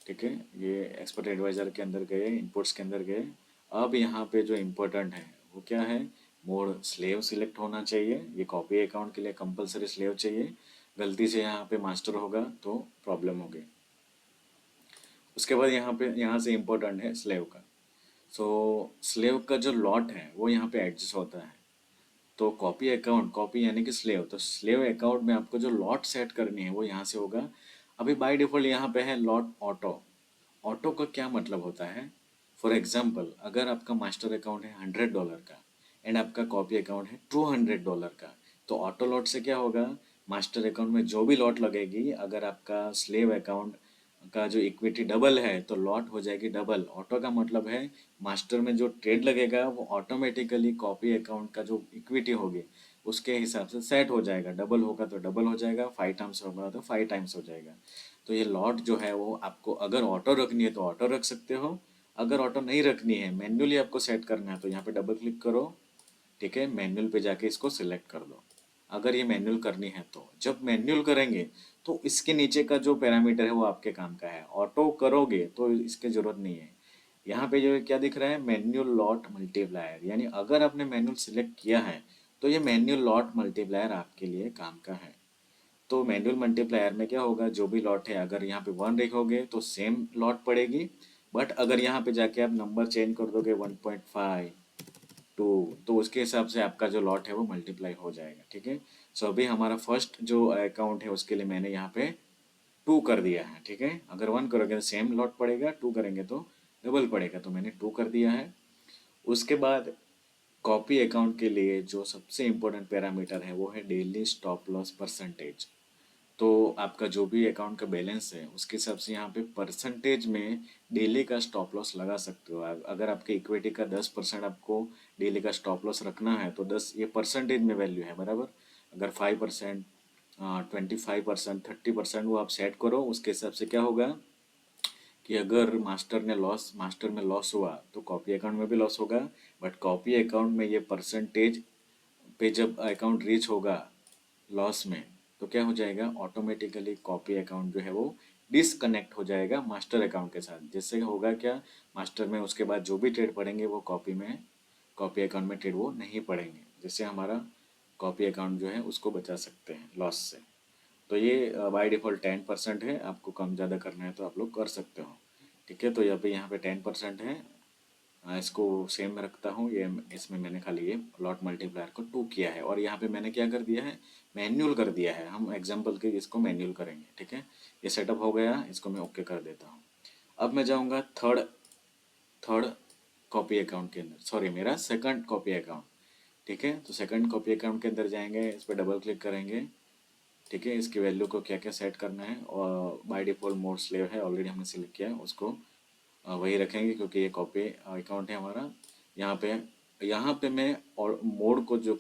ठीक है। ये एक्सपर्ट एडवाइजर के अंदर गए, इनपुट्स के अंदर गए। अब यहाँ पे जो इम्पोर्टेंट है वो क्या है, मोड स्लेव सिलेक्ट होना चाहिए। ये कॉपी अकाउंट के लिए कंपलसरी स्लेव चाहिए। गलती से यहाँ पे मास्टर होगा तो प्रॉब्लम होगी। उसके बाद यहाँ से इम्पोर्टेंट है स्लेव का। सो स्लेव का जो लॉट है वो यहाँ पे एडजस्ट होता है। तो कॉपी अकाउंट, कॉपी यानी कि स्लेव, तो स्लेव अकाउंट में आपको जो लॉट सेट करनी है वो यहाँ से होगा। अभी बाय डिफॉल्ट यहाँ पे है लॉट ऑटो। ऑटो का क्या मतलब होता है, फॉर एग्जाम्पल अगर आपका मास्टर अकाउंट है $100 का एंड आपका कॉपी अकाउंट है $200 का, तो ऑटो लॉट से क्या होगा, मास्टर अकाउंट में जो भी लॉट लगेगी, अगर आपका स्लेव अकाउंट का जो इक्विटी डबल है तो लॉट हो जाएगी डबल। ऑटो का मतलब है मास्टर में जो ट्रेड लगेगा वो ऑटोमेटिकली कॉपी अकाउंट का जो इक्विटी होगी उसके हिसाब से सेट हो जाएगा। डबल होगा तो डबल हो जाएगा, 5 टाइम्स होगा तो 5 टाइम्स हो जाएगा। तो ये लॉट जो है वो आपको अगर ऑटो रखनी है तो ऑटो रख सकते हो, अगर ऑटो नहीं रखनी है मैन्युअली आपको सेट करना है तो यहाँ पे डबल क्लिक करो, ठीक है। मैनुअल पे जाके इसको सिलेक्ट कर दो। अगर ये मैनुअल करनी है तो जब मैनुअल करेंगे तो इसके नीचे का जो पैरामीटर है वो आपके काम का है। ऑटो करोगे तो इसकी जरूरत नहीं है। यहाँ पे जो क्या दिख रहा है, मैनुअल लॉट मल्टीप्लायर, यानी अगर आपने मैनुअल सिलेक्ट किया है तो ये मैनुअल लॉट मल्टीप्लायर आपके लिए काम का है। तो मैनुअल मल्टीप्लायर में क्या होगा, जो भी लॉट है अगर यहाँ पे 1 लिखोगे तो सेम लॉट पड़ेगी, बट अगर यहाँ पे जाके आप नंबर चेंज कर दोगे 1.5 2, तो उसके हिसाब से आपका जो लॉट है वो मल्टीप्लाई हो जाएगा, ठीक है। सो अभी हमारा फर्स्ट जो अकाउंट है उसके लिए मैंने यहाँ पे 2 कर दिया है, ठीक है। अगर 1 करोगे तो सेम लॉट पड़ेगा, 2 करेंगे तो डबल पड़ेगा, तो मैंने 2 कर दिया है। उसके बाद कॉपी अकाउंट के लिए जो सबसे इम्पोर्टेंट पैरामीटर है वो है डेली स्टॉप लॉस परसेंटेज। तो आपका जो भी अकाउंट का बैलेंस है उसके हिसाब से यहाँ पे परसेंटेज में डेली का स्टॉप लॉस लगा सकते हो। अगर आपके इक्विटी का 10% आपको डेली का स्टॉप लॉस रखना है तो 10 ये परसेंटेज में वैल्यू है बराबर। अगर 5%, 25%, 30% वो आप सेट करो, उसके हिसाब से क्या होगा कि अगर मास्टर में लॉस हुआ तो कॉपी अकाउंट में भी लॉस होगा। बट कॉपी अकाउंट में ये परसेंटेज पे जब अकाउंट रीच होगा लॉस में तो क्या हो जाएगा, ऑटोमेटिकली कॉपी अकाउंट जो है वो डिसकनेक्ट हो जाएगा मास्टर अकाउंट के साथ। जिससे होगा क्या, मास्टर में उसके बाद जो भी ट्रेड पड़ेंगे वो कॉपी अकाउंट में ट्रेड वो नहीं पड़ेंगे, जिससे हमारा कॉपी अकाउंट जो है उसको बचा सकते हैं लॉस से। तो ये बाय डिफ़ॉल्ट 10% है, आपको कम ज़्यादा करना है तो आप लोग कर सकते हो। ठीक है, तो यहाँ पे 10% है। इसको सेम रखता हूँ, ये इसमें मैंने खाली ये लॉट मल्टीप्लायर को 2 किया है और यहाँ पे मैंने क्या कर दिया है, मैन्युअल कर दिया है। हम एग्जांपल के इसको मैन्युअल करेंगे। ठीक है, ये सेटअप हो गया, इसको मैं ओके कर देता हूँ। अब मैं जाऊँगा थर्ड थर्ड कॉपी अकाउंट के अंदर, सॉरी मेरा सेकंड कॉपी अकाउंट। ठीक है, तो सेकंड कॉपी अकाउंट के अंदर जाएंगे, इस पर डबल क्लिक करेंगे। ठीक है, इसकी वैल्यू को क्या क्या सेट करना है, और बाय डिफ़ॉल्ट मोड स्लेव है, ऑलरेडी हमने सिलेक्ट किया है, उसको वही रखेंगे क्योंकि ये कॉपी अकाउंट है हमारा। यहाँ पे यहाँ पे मैं और मोड को जो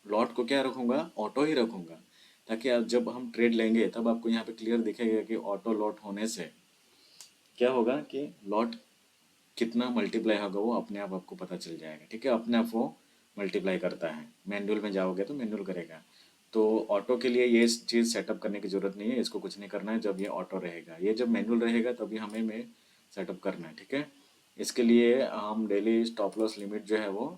लॉट को क्या रखूँगा, ऑटो ही रखूँगा, ताकि आप जब हम ट्रेड लेंगे तब आपको यहाँ पे क्लियर दिखेगा कि ऑटो लॉट होने से क्या होगा कि लॉट कितना मल्टीप्लाई होगा वो अपने आप आपको पता चल जाएगा। ठीक है, अपने आप वो मल्टीप्लाई करता है। मैनुअल में जाओगे तो मैनुअल करेगा। तो ऑटो के लिए ये चीज़ सेटअप करने की ज़रूरत नहीं है, इसको कुछ नहीं करना है। जब ये ऑटो रहेगा, ये जब मैनुअल रहेगा तभी हमें में सेटअप करना है। ठीक है, इसके लिए हम डेली स्टॉप लॉस लिमिट जो है वो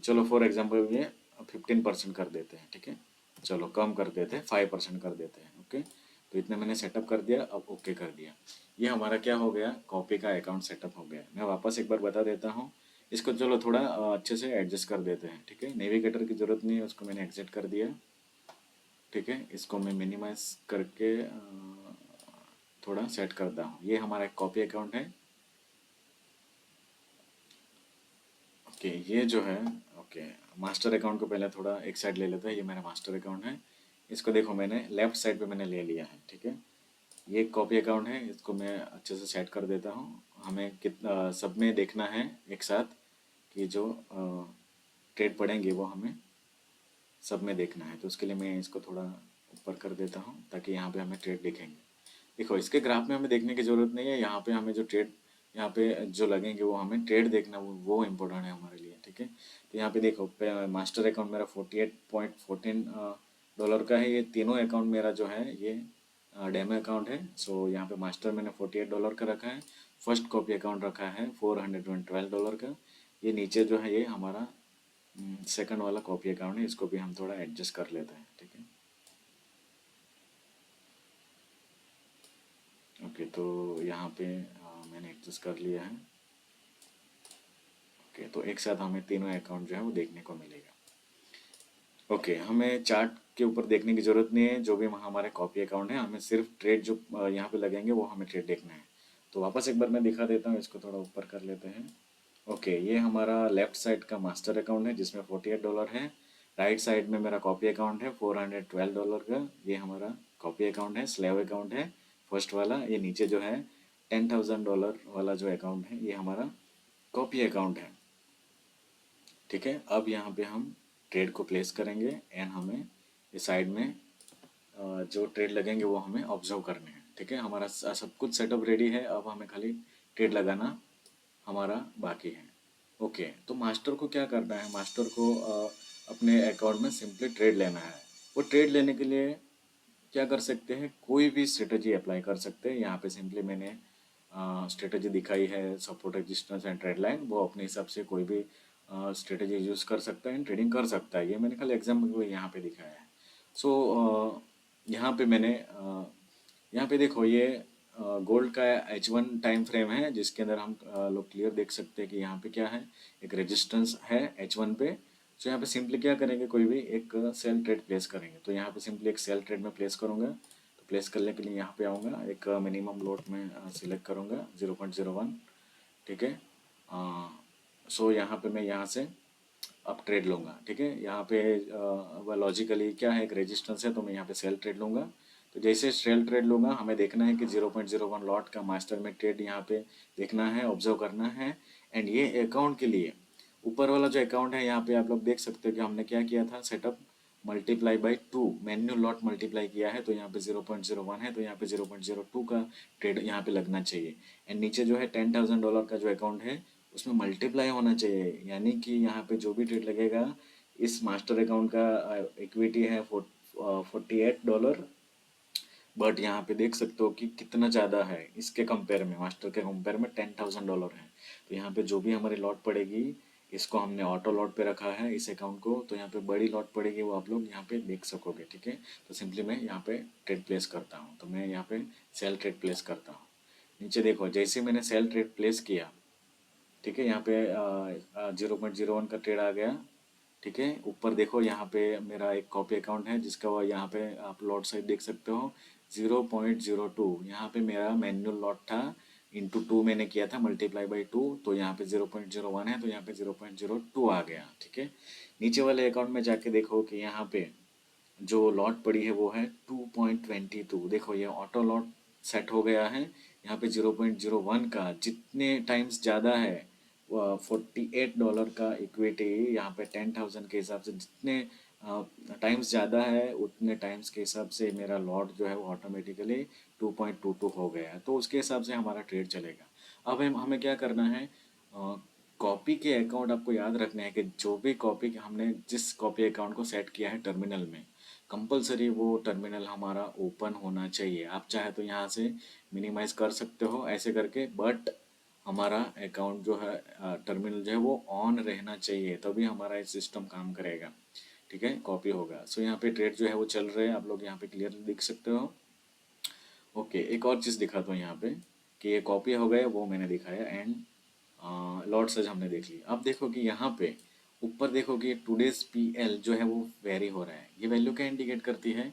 चलो फॉर एग्जांपल ये 15% कर देते हैं। ठीक है, चलो कम कर देते हैं, 5% कर देते हैं। ओके, तो इतना मैंने सेटअप कर दिया, अब ओके कर दिया। ये हमारा क्या हो गया, कॉपी का अकाउंट सेटअप हो गया। मैं वापस एक बार बता देता हूँ इसको, चलो थोड़ा अच्छे से एडजस्ट कर देते हैं। ठीक है, नेविगेटर की ज़रूरत नहीं है, उसको मैंने एग्जिट कर दिया। ठीक है, इसको मैं मिनिमाइज करके थोड़ा सेट करता हूँ। ये हमारा एक कॉपी अकाउंट है। ओके, ये जो है, ओके, मास्टर अकाउंट को पहले थोड़ा एक साइड ले लेता है। ये मेरा मास्टर अकाउंट है, इसको देखो मैंने लेफ्ट साइड पे मैंने ले लिया है। ठीक है, ये कॉपी अकाउंट है, इसको मैं अच्छे से सेट कर देता हूँ। हमें कितना सब में देखना है एक साथ कि जो ट्रेड पड़ेंगे वो हमें सब में देखना है। तो उसके लिए मैं इसको थोड़ा ऊपर कर देता हूँ ताकि यहाँ पे हमें ट्रेड दिखेंगे। देखो, इसके ग्राफ में हमें देखने की ज़रूरत नहीं है, यहाँ पे हमें जो ट्रेड यहाँ पे जो लगेंगे वो हमें ट्रेड देखना, वो इम्पोर्टेंट है हमारे लिए। ठीक है, तो यहाँ पे देखो मास्टर अकाउंट मेरा 48.14 डॉलर का है। ये तीनों अकाउंट मेरा जो है ये डेमो अकाउंट है। सो यहाँ पे मास्टर मैंने $48 का रखा है, फर्स्ट कॉपी अकाउंट रखा है $412 का। ये नीचे जो है ये हमारा सेकंड वाला कॉपी अकाउंट है, इसको भी हम थोड़ा एडजस्ट कर लेते हैं। ठीक है, ओके, तो यहाँ पे मैंने एडजस्ट कर लिया है। ओके, तो एक साथ हमें तीनों अकाउंट जो है वो देखने को मिलेगा। ओके, हमें चार्ट के ऊपर देखने की ज़रूरत नहीं है। जो भी हमारे कॉपी अकाउंट है, हमें सिर्फ ट्रेड जो यहाँ पे लगेंगे वो हमें ट्रेड देखना है। तो वापस एक बार मैं दिखा देता हूँ, इसको थोड़ा ऊपर कर लेते हैं। ओके, ये हमारा लेफ्ट साइड का मास्टर अकाउंट है जिसमें $48 है। राइट साइड में मेरा कॉपी अकाउंट है $412 का, ये हमारा कॉपी अकाउंट है, स्लेव अकाउंट है फर्स्ट वाला। ये नीचे जो है $10,000 वाला जो अकाउंट है ये हमारा कॉपी अकाउंट है। ठीक है, अब यहाँ पे हम ट्रेड को प्लेस करेंगे एंड हमें इस साइड में जो ट्रेड लगेंगे वो हमें ऑब्जर्व करने हैं। ठीक है, हमारा सब कुछ सेटअप रेडी है, अब हमें खाली ट्रेड लगाना हमारा बाकी है। ओके, तो मास्टर को क्या करना है, मास्टर को अपने अकाउंट में सिंपली ट्रेड लेना है। वो ट्रेड लेने के लिए क्या कर सकते हैं, कोई भी स्ट्रेटजी अप्लाई कर सकते हैं। यहाँ पे सिंपली मैंने स्ट्रेटजी दिखाई है, support resistance and trade line. वो अपने हिसाब से कोई भी स्ट्रेटजी यूज़ कर सकता है, ट्रेडिंग कर सकता है। ये मैंने खाली एग्जाम्पल को यहाँ पे दिखाया है। सो यहाँ पे मैंने यहाँ पे देखो ये गोल्ड का H1 टाइम फ्रेम है, जिसके अंदर हम लोग क्लियर देख सकते हैं कि यहाँ पे क्या है, एक रेजिस्टेंस है H1 पे। तो यहाँ पे सिंपली क्या करेंगे, कोई भी एक सेल ट्रेड प्लेस करेंगे। तो यहाँ पे सिंपली एक सेल ट्रेड में प्लेस करूँगा। तो प्लेस करने के लिए यहाँ पे आऊँगा, एक मिनिमम लॉट में सिलेक्ट करूँगा 0.01। ठीक है, सो यहाँ पे मैं यहाँ से अब ट्रेड लूँगा। ठीक है, यहाँ पे वह लॉजिकली क्या है, एक रेजिस्टेंस है तो मैं यहाँ पे सेल ट्रेड लूँगा। तो जैसे सेल ट्रेड लूँगा, हमें देखना है कि 0.01 लॉट का मास्टर में ट्रेड यहाँ पे देखना है, ऑब्जर्व करना है। एंड ये अकाउंट के लिए ऊपर वाला जो अकाउंट है यहाँ पे आप लोग देख सकते हो कि हमने क्या किया था, setup multiply by 2, manual lot multiply किया है, तो यहाँ पे 0.01 है, तो यहाँ पे 0.02 का ट्रेड यहाँ पे लगना चाहिए। एंड नीचे जो है $10,000 का जो अकाउंट है उसमें मल्टीप्लाई होना चाहिए, यानी कि यहाँ पे जो भी ट्रेड लगेगा, इस मास्टर अकाउंट का इक्विटी है $48, बट यहाँ पे देख सकते हो कि कितना ज़्यादा है इसके कंपेयर में, मास्टर के कंपेयर में $10,000 है। तो यहाँ पे जो भी हमारी लॉट पड़ेगी, इसको हमने ऑटो लॉट पे रखा है इस अकाउंट को, तो यहाँ पे बड़ी लॉट पड़ेगी वो आप लोग यहाँ पे देख सकोगे, ठीक है। तो सिंपली मैं यहाँ पे ट्रेड प्लेस करता हूँ, तो मैं यहाँ पे सेल ट्रेड प्लेस करता हूँ। नीचे देखो, जैसे मैंने सेल ट्रेड प्लेस किया, ठीक है, यहाँ पे 0.01 का ट्रेड आ गया, ठीक है। ऊपर देखो, यहाँ पे मेरा एक कॉपी अकाउंट है जिसका वो यहाँ पे आप लॉट साइज देख सकते हो 0.02, यहाँ पे मेरा मैनुअल लॉट था, इंटू 2 मैंने किया था, मल्टीप्लाई बाई 2, तो यहाँ पे 0.01 है, तो यहाँ पे 0.02 आ गया, ठीक है। नीचे वाले अकाउंट में जाके देखो कि यहाँ पे जो लॉट पड़ी है वो है 2.22, देखो ये ऑटो लॉट सेट हो गया है। यहाँ पे 0.01 का जितने टाइम्स ज़्यादा है, $48 का इक्विटी, यहाँ पे 10,000 के हिसाब से जितने टाइम्स ज़्यादा है उतने टाइम्स के हिसाब से मेरा लॉट जो है वो ऑटोमेटिकली 2.22 हो गया है, तो उसके हिसाब से हमारा ट्रेड चलेगा। अब हमें क्या करना है, कॉपी के अकाउंट आपको याद रखना है कि जो भी कॉपी हमने जिस कॉपी अकाउंट को सेट किया है टर्मिनल में, कंपलसरी वो टर्मिनल हमारा ओपन होना चाहिए। आप चाहे तो यहाँ से मिनिमाइज कर सकते हो ऐसे करके, बट हमारा अकाउंट जो है टर्मिनल जो है वो ऑन रहना चाहिए, तभी हमारा ये सिस्टम काम करेगा, ठीक है, कॉपी होगा। सो यहाँ पे ट्रेड जो है वो चल रहे हैं, आप लोग यहाँ पे क्लियरली देख सकते हो। ओके, एक और चीज़ दिखाता हूँ यहाँ पे कि ये कॉपी हो गया, वो मैंने दिखाया। एंड लॉट साइज हमने देख लिया। अब देखो कि यहाँ पे ऊपर देखो कि टुडेज पीएल जो है वो वेरी हो रहा है। ये वैल्यू क्या इंडिकेट करती है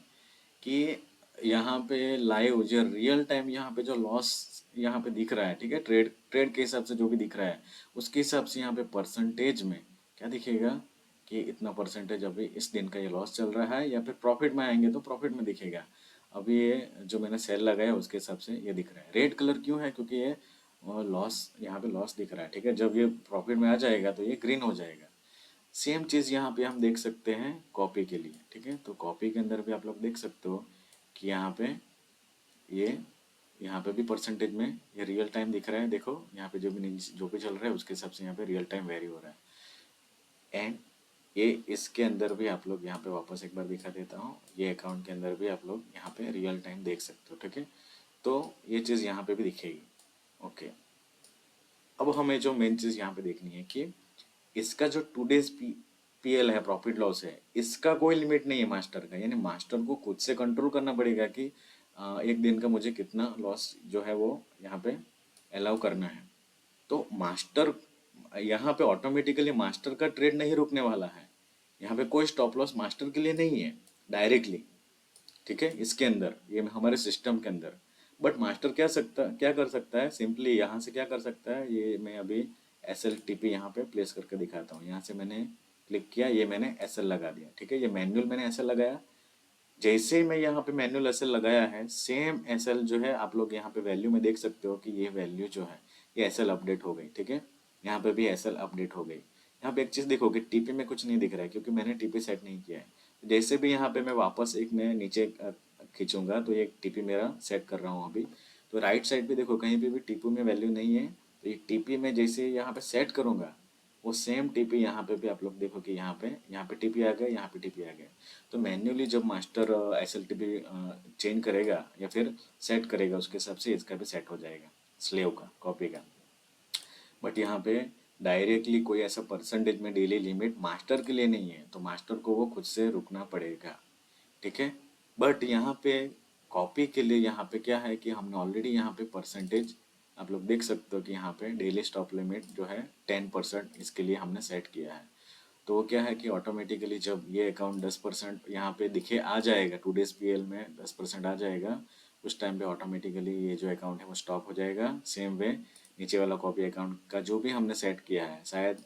कि यहाँ पे लाइव जो रियल टाइम यहाँ पे जो लॉस यहाँ पे दिख रहा है, ठीक है, ट्रेड ट्रेड के हिसाब से जो भी दिख रहा है उसके हिसाब से यहाँ पे परसेंटेज में क्या दिखेगा कि इतना परसेंटेज अभी इस दिन का ये लॉस चल रहा है, या फिर प्रॉफिट में आएंगे तो प्रॉफिट में दिखेगा। अभी ये जो मैंने सेल लगाया उसके हिसाब से ये दिख रहा है। रेड कलर क्यों है, क्योंकि ये लॉस, यहाँ पे लॉस दिख रहा है, ठीक है। जब ये प्रॉफिट में आ जाएगा तो ये ग्रीन हो जाएगा। सेम चीज़ यहाँ पे हम देख सकते हैं कॉपी के लिए, ठीक है। तो कॉपी के अंदर भी आप लोग देख सकते हो कि यहाँ पे ये यहाँ पे भी परसेंटेज में ये रियल टाइम दिख रहा है। देखो यहाँ पे जो भी चल रहा है उसके हिसाब से यहाँ पे रियल टाइम वेरी हो रहा है। एंड ये इसके अंदर भी आप लोग यहाँ पे वापस एक बार दिखा देता हूँ, ये अकाउंट के अंदर भी आप लोग यहाँ पे रियल टाइम देख सकते हो, ठीक है। तो ये चीज़ यहाँ पे भी दिखेगी। ओके, अब हमें जो मेन चीज़ यहाँ पे देखनी है कि इसका जो टूडेज पीएल है, प्रॉफिट लॉस है, इसका कोई लिमिट नहीं है मास्टर का, यानी मास्टर को खुद से कंट्रोल करना पड़ेगा कि एक दिन का मुझे कितना लॉस जो है वो यहाँ पे अलाउ करना है। तो मास्टर यहाँ पे ऑटोमेटिकली मास्टर का ट्रेड नहीं रुकने वाला है, यहाँ पे कोई स्टॉप लॉस मास्टर के लिए नहीं है डायरेक्टली, ठीक है, इसके अंदर ये हमारे सिस्टम के अंदर। बट मास्टर क्या कर सकता है, सिंपली यहाँ से क्या कर सकता है, ये मैं अभी एस एल टी पी यहाँ पे प्लेस करके दिखाता हूँ। यहाँ से मैंने क्लिक किया, ये मैंने एस एल लगा दिया, ठीक है। ये मैनुअल मैंने एस एल लगाया, जैसे ही मैं यहाँ पे मैनुअल एस एल लगाया है, सेम एस एल जो है आप लोग यहाँ पे वैल्यू में देख सकते हो कि ये वैल्यू जो है ये एस एल अपडेट हो गई, ठीक है। यहाँ पे भी एस एल अपडेट हो गई। यहाँ पे एक चीज़ देखो कि टीपी में कुछ नहीं दिख रहा है क्योंकि मैंने टीपी सेट नहीं किया है। जैसे भी यहाँ पे मैं वापस एक मैं नीचे खींचूंगा तो ये टीपी मेरा सेट कर रहा हूँ अभी। तो राइट साइड पे देखो कहीं पे भी टीपी में वैल्यू नहीं है, तो ये टीपी में जैसे यहाँ पे सेट करूंगा वो सेम टीपी यहाँ पे भी आप लोग देखो कि यहाँ पे टीपी आ गया, यहाँ पे टीपी आ गया। तो मैन्युअली जब master S L TP change करेगा या फिर सेट करेगा उसके हिसाब से इसका भी सेट हो जाएगा, स्लेव का, कॉपी का। बट यहाँ पे डायरेक्टली कोई ऐसा परसेंटेज में डेली लिमिट मास्टर के लिए नहीं है, तो मास्टर को वो खुद से रुकना पड़ेगा, ठीक है। बट यहाँ पे कॉपी के लिए यहाँ पे क्या है कि हमने ऑलरेडी यहाँ पे परसेंटेज आप लोग देख सकते हो कि यहाँ पे डेली स्टॉप लिमिट जो है 10% इसके लिए हमने सेट किया है। तो वो क्या है कि ऑटोमेटिकली जब ये अकाउंट 10% यहाँ पे दिखे आ जाएगा, टू डेज पीएल में 10% आ जाएगा, उस टाइम पे ऑटोमेटिकली ये जो अकाउंट है वो स्टॉप हो जाएगा। सेम वे नीचे वाला कॉपी अकाउंट का जो भी हमने सेट किया है, शायद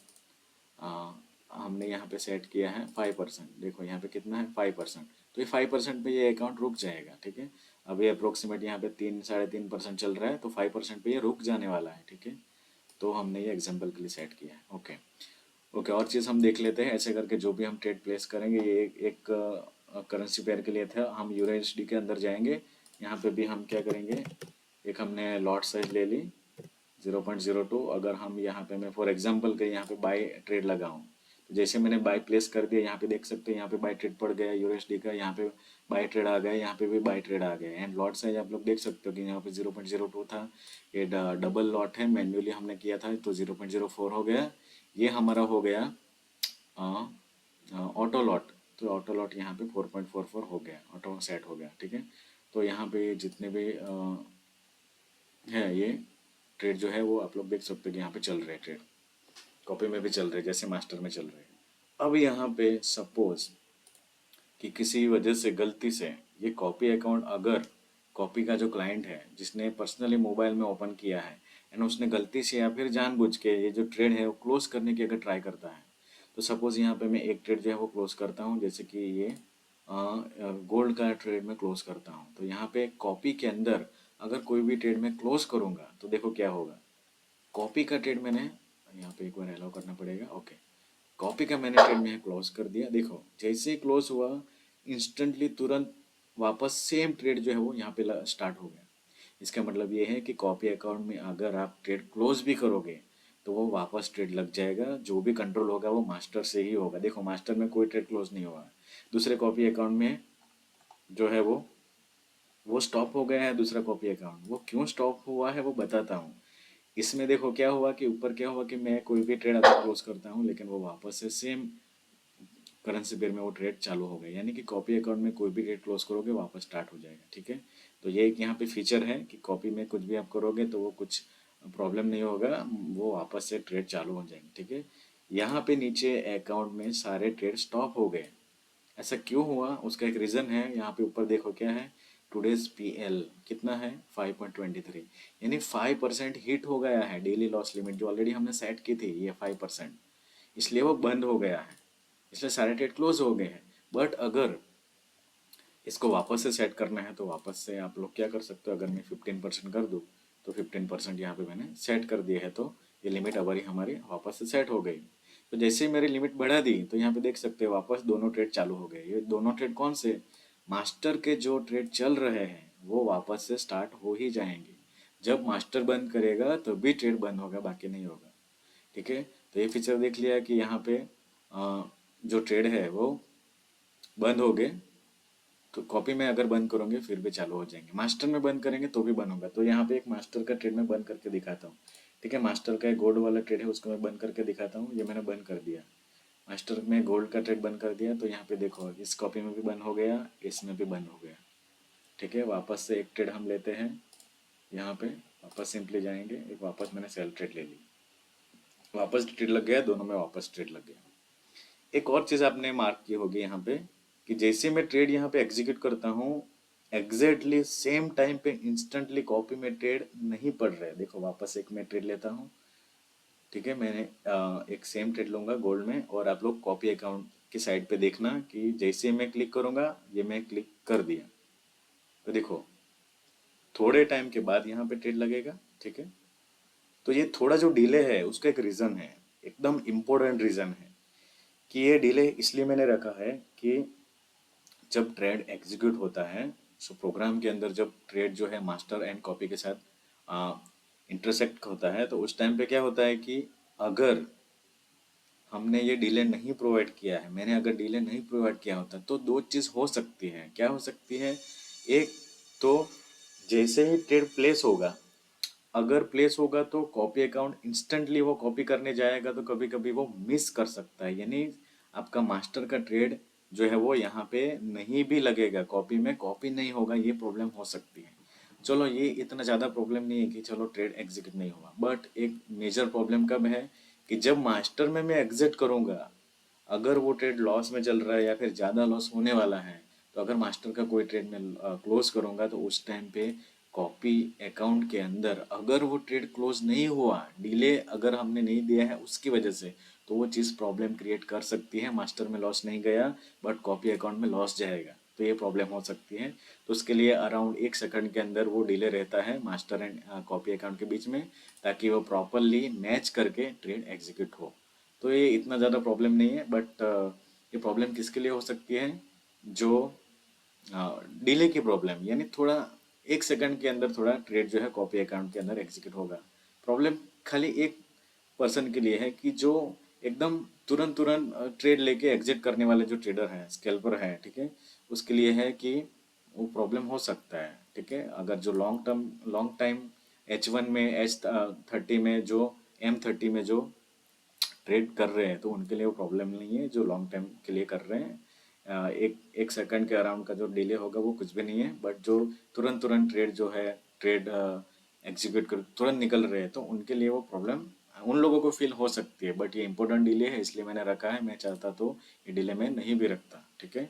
हमने यहाँ पे सेट किया है 5%, देखो यहाँ पे कितना है 5%, तो ये 5% पे ये अकाउंट रुक जाएगा, ठीक है। अब ये अप्रोक्सीमेट यहाँ पे 3-3.5% चल रहा है, तो 5% पे ये रुक जाने वाला है, ठीक है। तो हमने ये एग्जाम्पल के लिए सेट किया है, ओके। ओके, और चीज़ हम देख लेते हैं। ऐसे करके जो भी हम ट्रेड प्लेस करेंगे, ये एक करेंसी पेयर के लिए था। हम यूएसडी के अंदर जाएंगे, यहाँ पे भी हम क्या करेंगे, एक हमने लॉट साइज ले ली 0.02। अगर हम यहाँ पे, मैं फॉर एग्जांपल के यहाँ पे बाय ट्रेड लगाऊं, तो जैसे मैंने बाय प्लेस कर दिया, यहाँ पे देख सकते हैं यहाँ पे बाय ट्रेड पड़ गया यूएसडी का, यहाँ पे बाय ट्रेड आ गया, यहाँ पे भी बाय ट्रेड आ गया। एंड लॉट साइज आप लोग देख सकते हो कि यहाँ पे 0.02 था, ये डबल लॉट है, मैन्युअली हमने किया था तो 0.04 हो गया। ये हमारा हो गया ऑटो लॉट, तो ऑटो लॉट यहाँ पे 4.44 हो गया, ऑटो सेट हो गया, ठीक है। तो यहाँ पे जितने भी है ये ट्रेड जो है वो आप लोग देख सकते हो कि यहाँ पे चल रहे हैं ट्रेड, कॉपी में भी चल रहे हैं जैसे मास्टर में चल रहे हैं। अब यहाँ पे सपोज कि किसी वजह से गलती से ये कॉपी अकाउंट, अगर कॉपी का जो क्लाइंट है जिसने पर्सनली मोबाइल में ओपन किया है एंड उसने गलती से या फिर जानबूझ के ये जो ट्रेड है वो क्लोज करने की अगर ट्राई करता है, तो सपोज यहाँ पे मैं एक ट्रेड जो है वो क्लोज करता हूँ, जैसे कि ये गोल्ड का ट्रेड में क्लोज करता हूँ। तो यहाँ पे कॉपी के अंदर अगर कोई भी ट्रेड में क्लोज करूँगा तो देखो क्या होगा। कॉपी का ट्रेड मैंने यहाँ पे एक बार अलाउ करना पड़ेगा, ओके। कॉपी का मैंने ट्रेड में क्लोज कर दिया, देखो जैसे ही क्लोज हुआ इंस्टेंटली तुरंत वापस सेम ट्रेड जो है वो यहाँ पे स्टार्ट हो गया। इसका मतलब ये है कि कॉपी अकाउंट में अगर आप ट्रेड क्लोज भी करोगे तो वो वापस ट्रेड लग जाएगा, जो भी कंट्रोल होगा वो मास्टर से ही होगा। देखो मास्टर में कोई ट्रेड क्लोज नहीं हुआ, दूसरे कॉपी अकाउंट में जो है वो स्टॉप हो गया है। दूसरा कॉपी अकाउंट वो क्यों स्टॉप हुआ है वो बताता हूँ। इसमें देखो क्या हुआ कि ऊपर क्या हुआ कि मैं कोई भी ट्रेड अगर क्लोज करता हूँ लेकिन वो वापस से सेम करेंसी पेयर में वो ट्रेड चालू हो गया, यानी कि कॉपी अकाउंट में कोई भी ट्रेड क्लोज करोगे वापस स्टार्ट हो जाएगा, ठीक है। तो ये एक यहाँ पे फीचर है कि कॉपी में कुछ भी आप करोगे तो वो कुछ प्रॉब्लम नहीं होगा, वो वापस से ट्रेड चालू हो जाएंगे, ठीक है। यहाँ पे नीचे अकाउंट में सारे ट्रेड स्टॉप हो गए। ऐसा क्यों हुआ उसका एक रीज़न है, यहाँ पे ऊपर देखो क्या है, टुडेज पीएल कितना है 5.23, यानी 5% हिट हो गया है डेली लॉस लिमिट जो ऑलरेडी हमने सेट की थी, ये 5%, इसलिए वो बंद हो गया है, इसलिए सारे ट्रेड क्लोज हो गए हैं। बट अगर इसको वापस से सेट करना है तो वापस से आप लोग क्या कर सकते हो, अगर मैं 15% कर दूँ तो 15% यहाँ पे मैंने सेट कर दिया है, तो ये लिमिट अब ही हमारी वापस से सेट हो गई। तो जैसे ही मेरी लिमिट बढ़ा दी तो यहाँ पे देख सकते हो वापस दोनों ट्रेड चालू हो गए। ये दोनों ट्रेड कौन से, मास्टर के जो ट्रेड चल रहे हैं वो वापस से स्टार्ट हो ही जाएंगे। जब मास्टर बंद करेगा तो भी ट्रेड बंद होगा, बाकी नहीं होगा, ठीक है। तो ये फीचर देख लिया कि यहाँ पे जो ट्रेड है वो बंद हो गए, तो कॉपी में अगर बंद करोगे फिर भी चालू हो जाएंगे, मास्टर में बंद करेंगे तो भी बंद होगा। तो यहाँ पे एक मास्टर का ट्रेड में बंद करके दिखाता हूँ, ठीक है। मास्टर का एक गोल्ड वाला ट्रेड है उसको मैं बंद करके दिखाता हूँ, ये मैंने बंद कर दिया, मास्टर में गोल्ड का ट्रेड बंद कर दिया। तो यहाँ पे देखो इस कॉपी में भी बंद हो गया, इसमें भी बंद हो गया, ठीक है। वापस से एक ट्रेड हम लेते हैं, यहाँ पे वापस सिंपली जाएंगे, एक वापस मैंने सेल ट्रेड ले ली, वापस ट्रेड लग गया, दोनों में वापस ट्रेड लग गया। एक और चीज़ आपने मार्क की होगी यहाँ पे कि जैसे मैं ट्रेड यहाँ पे एग्जीक्यूट करता हूँ एग्जैक्टली सेम टाइम पे इंस्टेंटली कॉपी में ट्रेड नहीं पड़ रहे। देखो वापस एक मैं ट्रेड लेता हूँ, ठीक है। मैंने एक सेम ट्रेड लूंगा गोल्ड में, और आप लोग कॉपी अकाउंट की साइड पे देखना कि जैसे मैं क्लिक करूंगा, ये मैं क्लिक कर दिया तो देखो थोड़े टाइम के बाद यहाँ पे ट्रेड लगेगा, ठीक है। तो ये थोड़ा जो डिले है उसका एक रीज़न है, एकदम इम्पोर्टेंट रीज़न है कि ये डिले इसलिए मैंने रखा है कि जब ट्रेड एग्जीक्यूट होता है, सो प्रोग्राम के अंदर जब ट्रेड जो है मास्टर एंड कॉपी के साथ इंटरसेक्ट होता है, तो उस टाइम पे क्या होता है कि अगर हमने ये डिले नहीं प्रोवाइड किया है, मैंने अगर डिले नहीं प्रोवाइड किया होता तो दो चीज़ हो सकती है। क्या हो सकती है, एक तो जैसे ही ट्रेड प्लेस होगा, अगर प्लेस होगा तो कॉपी अकाउंट इंस्टेंटली वो कॉपी करने जाएगा तो कभी कभी वो मिस कर सकता है, यानी आपका मास्टर का ट्रेड जो है वो यहाँ पे नहीं भी लगेगा, कॉपी में कॉपी नहीं होगा, ये प्रॉब्लम हो सकती है। चलो ये इतना ज़्यादा प्रॉब्लम नहीं है कि चलो ट्रेड एग्जीक्यूट नहीं हुआ, बट एक मेजर प्रॉब्लम कब है कि जब मास्टर में मैं एग्जिट करूँगा, अगर वो ट्रेड लॉस में चल रहा है या फिर ज़्यादा लॉस होने वाला है, तो अगर मास्टर का कोई ट्रेड में क्लोज करूँगा तो उस टाइम पे कॉपी अकाउंट के अंदर अगर वो ट्रेड क्लोज नहीं हुआ, डिले अगर हमने नहीं दिया है उसकी वजह से, तो वो चीज़ प्रॉब्लम क्रिएट कर सकती है। मास्टर में लॉस नहीं गया बट कॉपी अकाउंट में लॉस जाएगा, तो ये प्रॉब्लम हो सकती है। तो उसके लिए अराउंड 1 सेकंड के अंदर वो डिले रहता है मास्टर एंड कॉपी अकाउंट के बीच में, ताकि वो प्रॉपरली मैच करके ट्रेड एग्जीक्यूट हो। तो ये इतना ज़्यादा प्रॉब्लम नहीं है, बट ये प्रॉब्लम किसके लिए हो सकती है, जो डिले की प्रॉब्लम, यानी थोड़ा 1 सेकंड के अंदर थोड़ा ट्रेड जो है कॉपी अकाउंट के अंदर एग्जीक्यूट होगा। प्रॉब्लम खाली एक पर्सन के लिए है कि जो एकदम तुरंत तुरंत ट्रेड लेके एग्जिट करने वाले जो ट्रेडर हैं, स्कैल्पर हैं, ठीक है, उसके लिए है कि वो प्रॉब्लम हो सकता है। ठीक है, अगर जो लॉन्ग टाइम H1 में, H30 में, जो M30 में जो ट्रेड कर रहे हैं, तो उनके लिए वो प्रॉब्लम नहीं है। जो लॉन्ग टाइम के लिए कर रहे हैं, एक एक सेकंड के अराउंड का जो डिले होगा वो कुछ भी नहीं है। बट जो तुरंत तुरंत ट्रेड जो है, ट्रेड एग्जीक्यूट कर तुरंत निकल रहे हैं, तो उनके लिए वो प्रॉब्लम उन लोगों को फील हो सकती है। बट ये इंपॉर्टेंट डिले है, इसलिए मैंने रखा है। मैं चाहता तो ये डिले में नहीं भी रखता। ठीक है,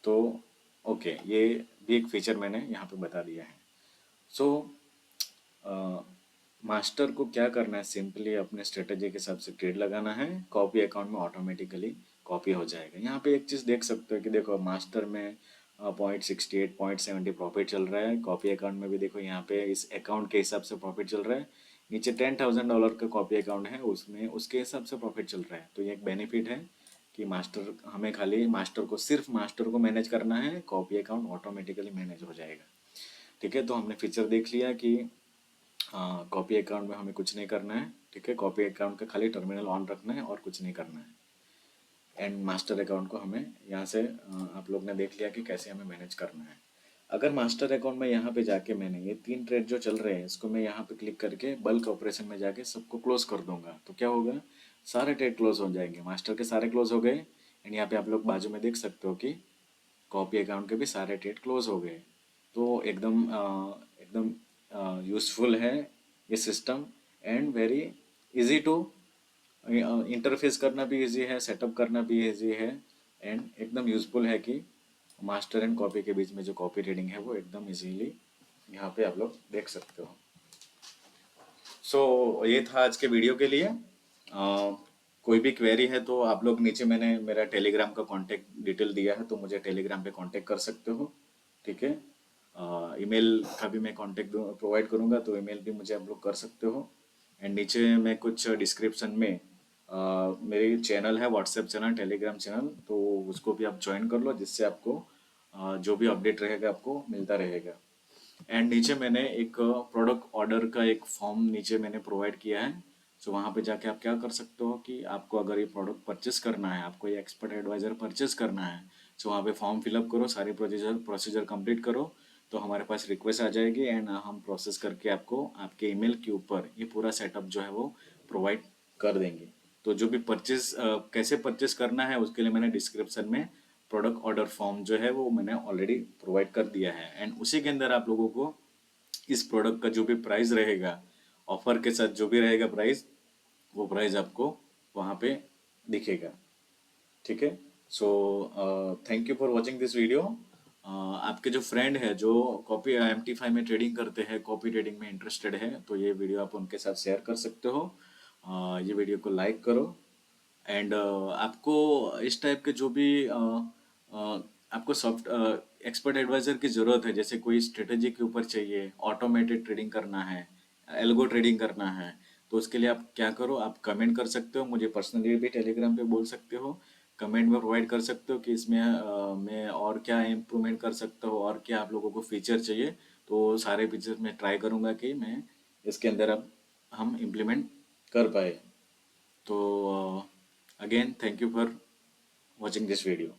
तो ओके, ये भी एक फीचर मैंने यहाँ पे बता दिया है। सो मास्टर को क्या करना है, सिंपली अपने स्ट्रेटेजी के हिसाब से ट्रेड लगाना है, कॉपी अकाउंट में ऑटोमेटिकली कॉपी हो जाएगा। यहाँ पे एक चीज़ देख सकते हो कि देखो मास्टर में 0.68 0.70 प्रॉफिट चल रहा है, कॉपी अकाउंट में भी देखो यहाँ पे इस अकाउंट के हिसाब से प्रॉफिट चल रहा है। नीचे $10,000 का कॉपी अकाउंट है, उसमें उसके हिसाब से प्रॉफिट चल रहा है। तो ये एक बेनिफिट है कि मास्टर, हमें खाली मास्टर को, सिर्फ मास्टर को मैनेज करना है, कॉपी अकाउंट ऑटोमेटिकली मैनेज हो जाएगा। ठीक है, तो हमने फीचर देख लिया कि हाँ, कॉपी अकाउंट में हमें कुछ नहीं करना है। ठीक है, कॉपी अकाउंट का खाली टर्मिनल ऑन रखना है और कुछ नहीं करना है। एंड मास्टर अकाउंट को हमें यहाँ से आप लोग ने देख लिया कि कैसे हमें मैनेज करना है। अगर मास्टर अकाउंट में यहाँ पे जाके मैंने ये 3 ट्रेड जो चल रहे हैं, इसको मैं यहाँ पे क्लिक करके बल्क ऑपरेशन में जाके सबको क्लोज कर दूंगा, तो क्या होगा, सारे ट्रेड क्लोज हो जाएंगे। मास्टर के सारे क्लोज हो गए। एंड यहाँ पे आप लोग बाजू में देख सकते हो कि कॉपी अकाउंट के भी सारे ट्रेड क्लोज हो गए। तो एकदम यूज़फुल है ये system, and very easy to, interface करना भी इजी है, सेटअप करना भी इजी है, एंड एकदम यूज़फुल है कि मास्टर एंड कॉपी के बीच में जो कॉपी रीडिंग है वो एकदम इजीली यहाँ पे आप लोग देख सकते हो। सो ये था आज के वीडियो के लिए। कोई भी क्वेरी है तो आप लोग, नीचे मैंने मेरा टेलीग्राम का कांटेक्ट डिटेल दिया है, तो मुझे टेलीग्राम पे कांटेक्ट कर सकते हो। ठीक है, ईमेल का भी मैं कांटेक्ट प्रोवाइड करूँगा, तो ईमेल भी मुझे आप लोग कर सकते हो। एंड नीचे मैं कुछ डिस्क्रिप्शन में मेरी चैनल है, व्हाट्सएप चैनल, टेलीग्राम चैनल, तो उसको भी आप ज्वाइन कर लो, जिससे आपको जो भी अपडेट रहेगा आपको मिलता रहेगा। एंड नीचे मैंने एक प्रोडक्ट ऑर्डर का एक फॉर्म नीचे मैंने प्रोवाइड किया है। सो वहाँ पे जाके आप क्या कर सकते हो कि आपको अगर ये प्रोडक्ट परचेस करना है, आपको ये एक्सपर्ट एडवाइज़र परचेस करना है, सो वहाँ पे फॉर्म फिलअप करो, सारी प्रोसीजर कंप्लीट करो, तो हमारे पास रिक्वेस्ट आ जाएगी, एंड हम प्रोसेस करके आपको आपके ईमेल के ऊपर ये पूरा सेटअप जो है वो प्रोवाइड कर देंगे। तो जो भी परचेस, कैसे परचेस करना है, उसके लिए मैंने डिस्क्रिप्शन में प्रोडक्ट ऑर्डर फॉर्म जो है वो मैंने ऑलरेडी प्रोवाइड कर दिया है। एंड उसी के अंदर आप लोगों को इस प्रोडक्ट का जो भी प्राइस रहेगा, ऑफर के साथ जो भी रहेगा प्राइस, वो प्राइस आपको वहाँ पे दिखेगा। ठीक है, so thank you for watching this video. आपके जो फ्रेंड है जो कॉपी MT5 में ट्रेडिंग करते हैं, कॉपी ट्रेडिंग में इंटरेस्टेड है, तो ये वीडियो आप उनके साथ शेयर कर सकते हो। ये वीडियो को लाइक करो। एंड आपको इस टाइप के जो भी आपको सॉफ्ट एक्सपर्ट एडवाइजर की ज़रूरत है, जैसे कोई स्ट्रेटेजी के ऊपर चाहिए, ऑटोमेटेड ट्रेडिंग करना है, एल्गो ट्रेडिंग करना है, तो उसके लिए आप क्या करो, आप कमेंट कर सकते हो, मुझे पर्सनली भी टेलीग्राम पे बोल सकते हो, कमेंट में प्रोवाइड कर सकते हो कि इसमें मैं और क्या इम्प्रूवमेंट कर सकता हूँ, और क्या आप लोगों को फीचर चाहिए। तो सारे फीचर मैं ट्राई करूँगा कि मैं इसके अंदर अब हम इम्प्लीमेंट कर पाए। तो again, thank you for watching this video.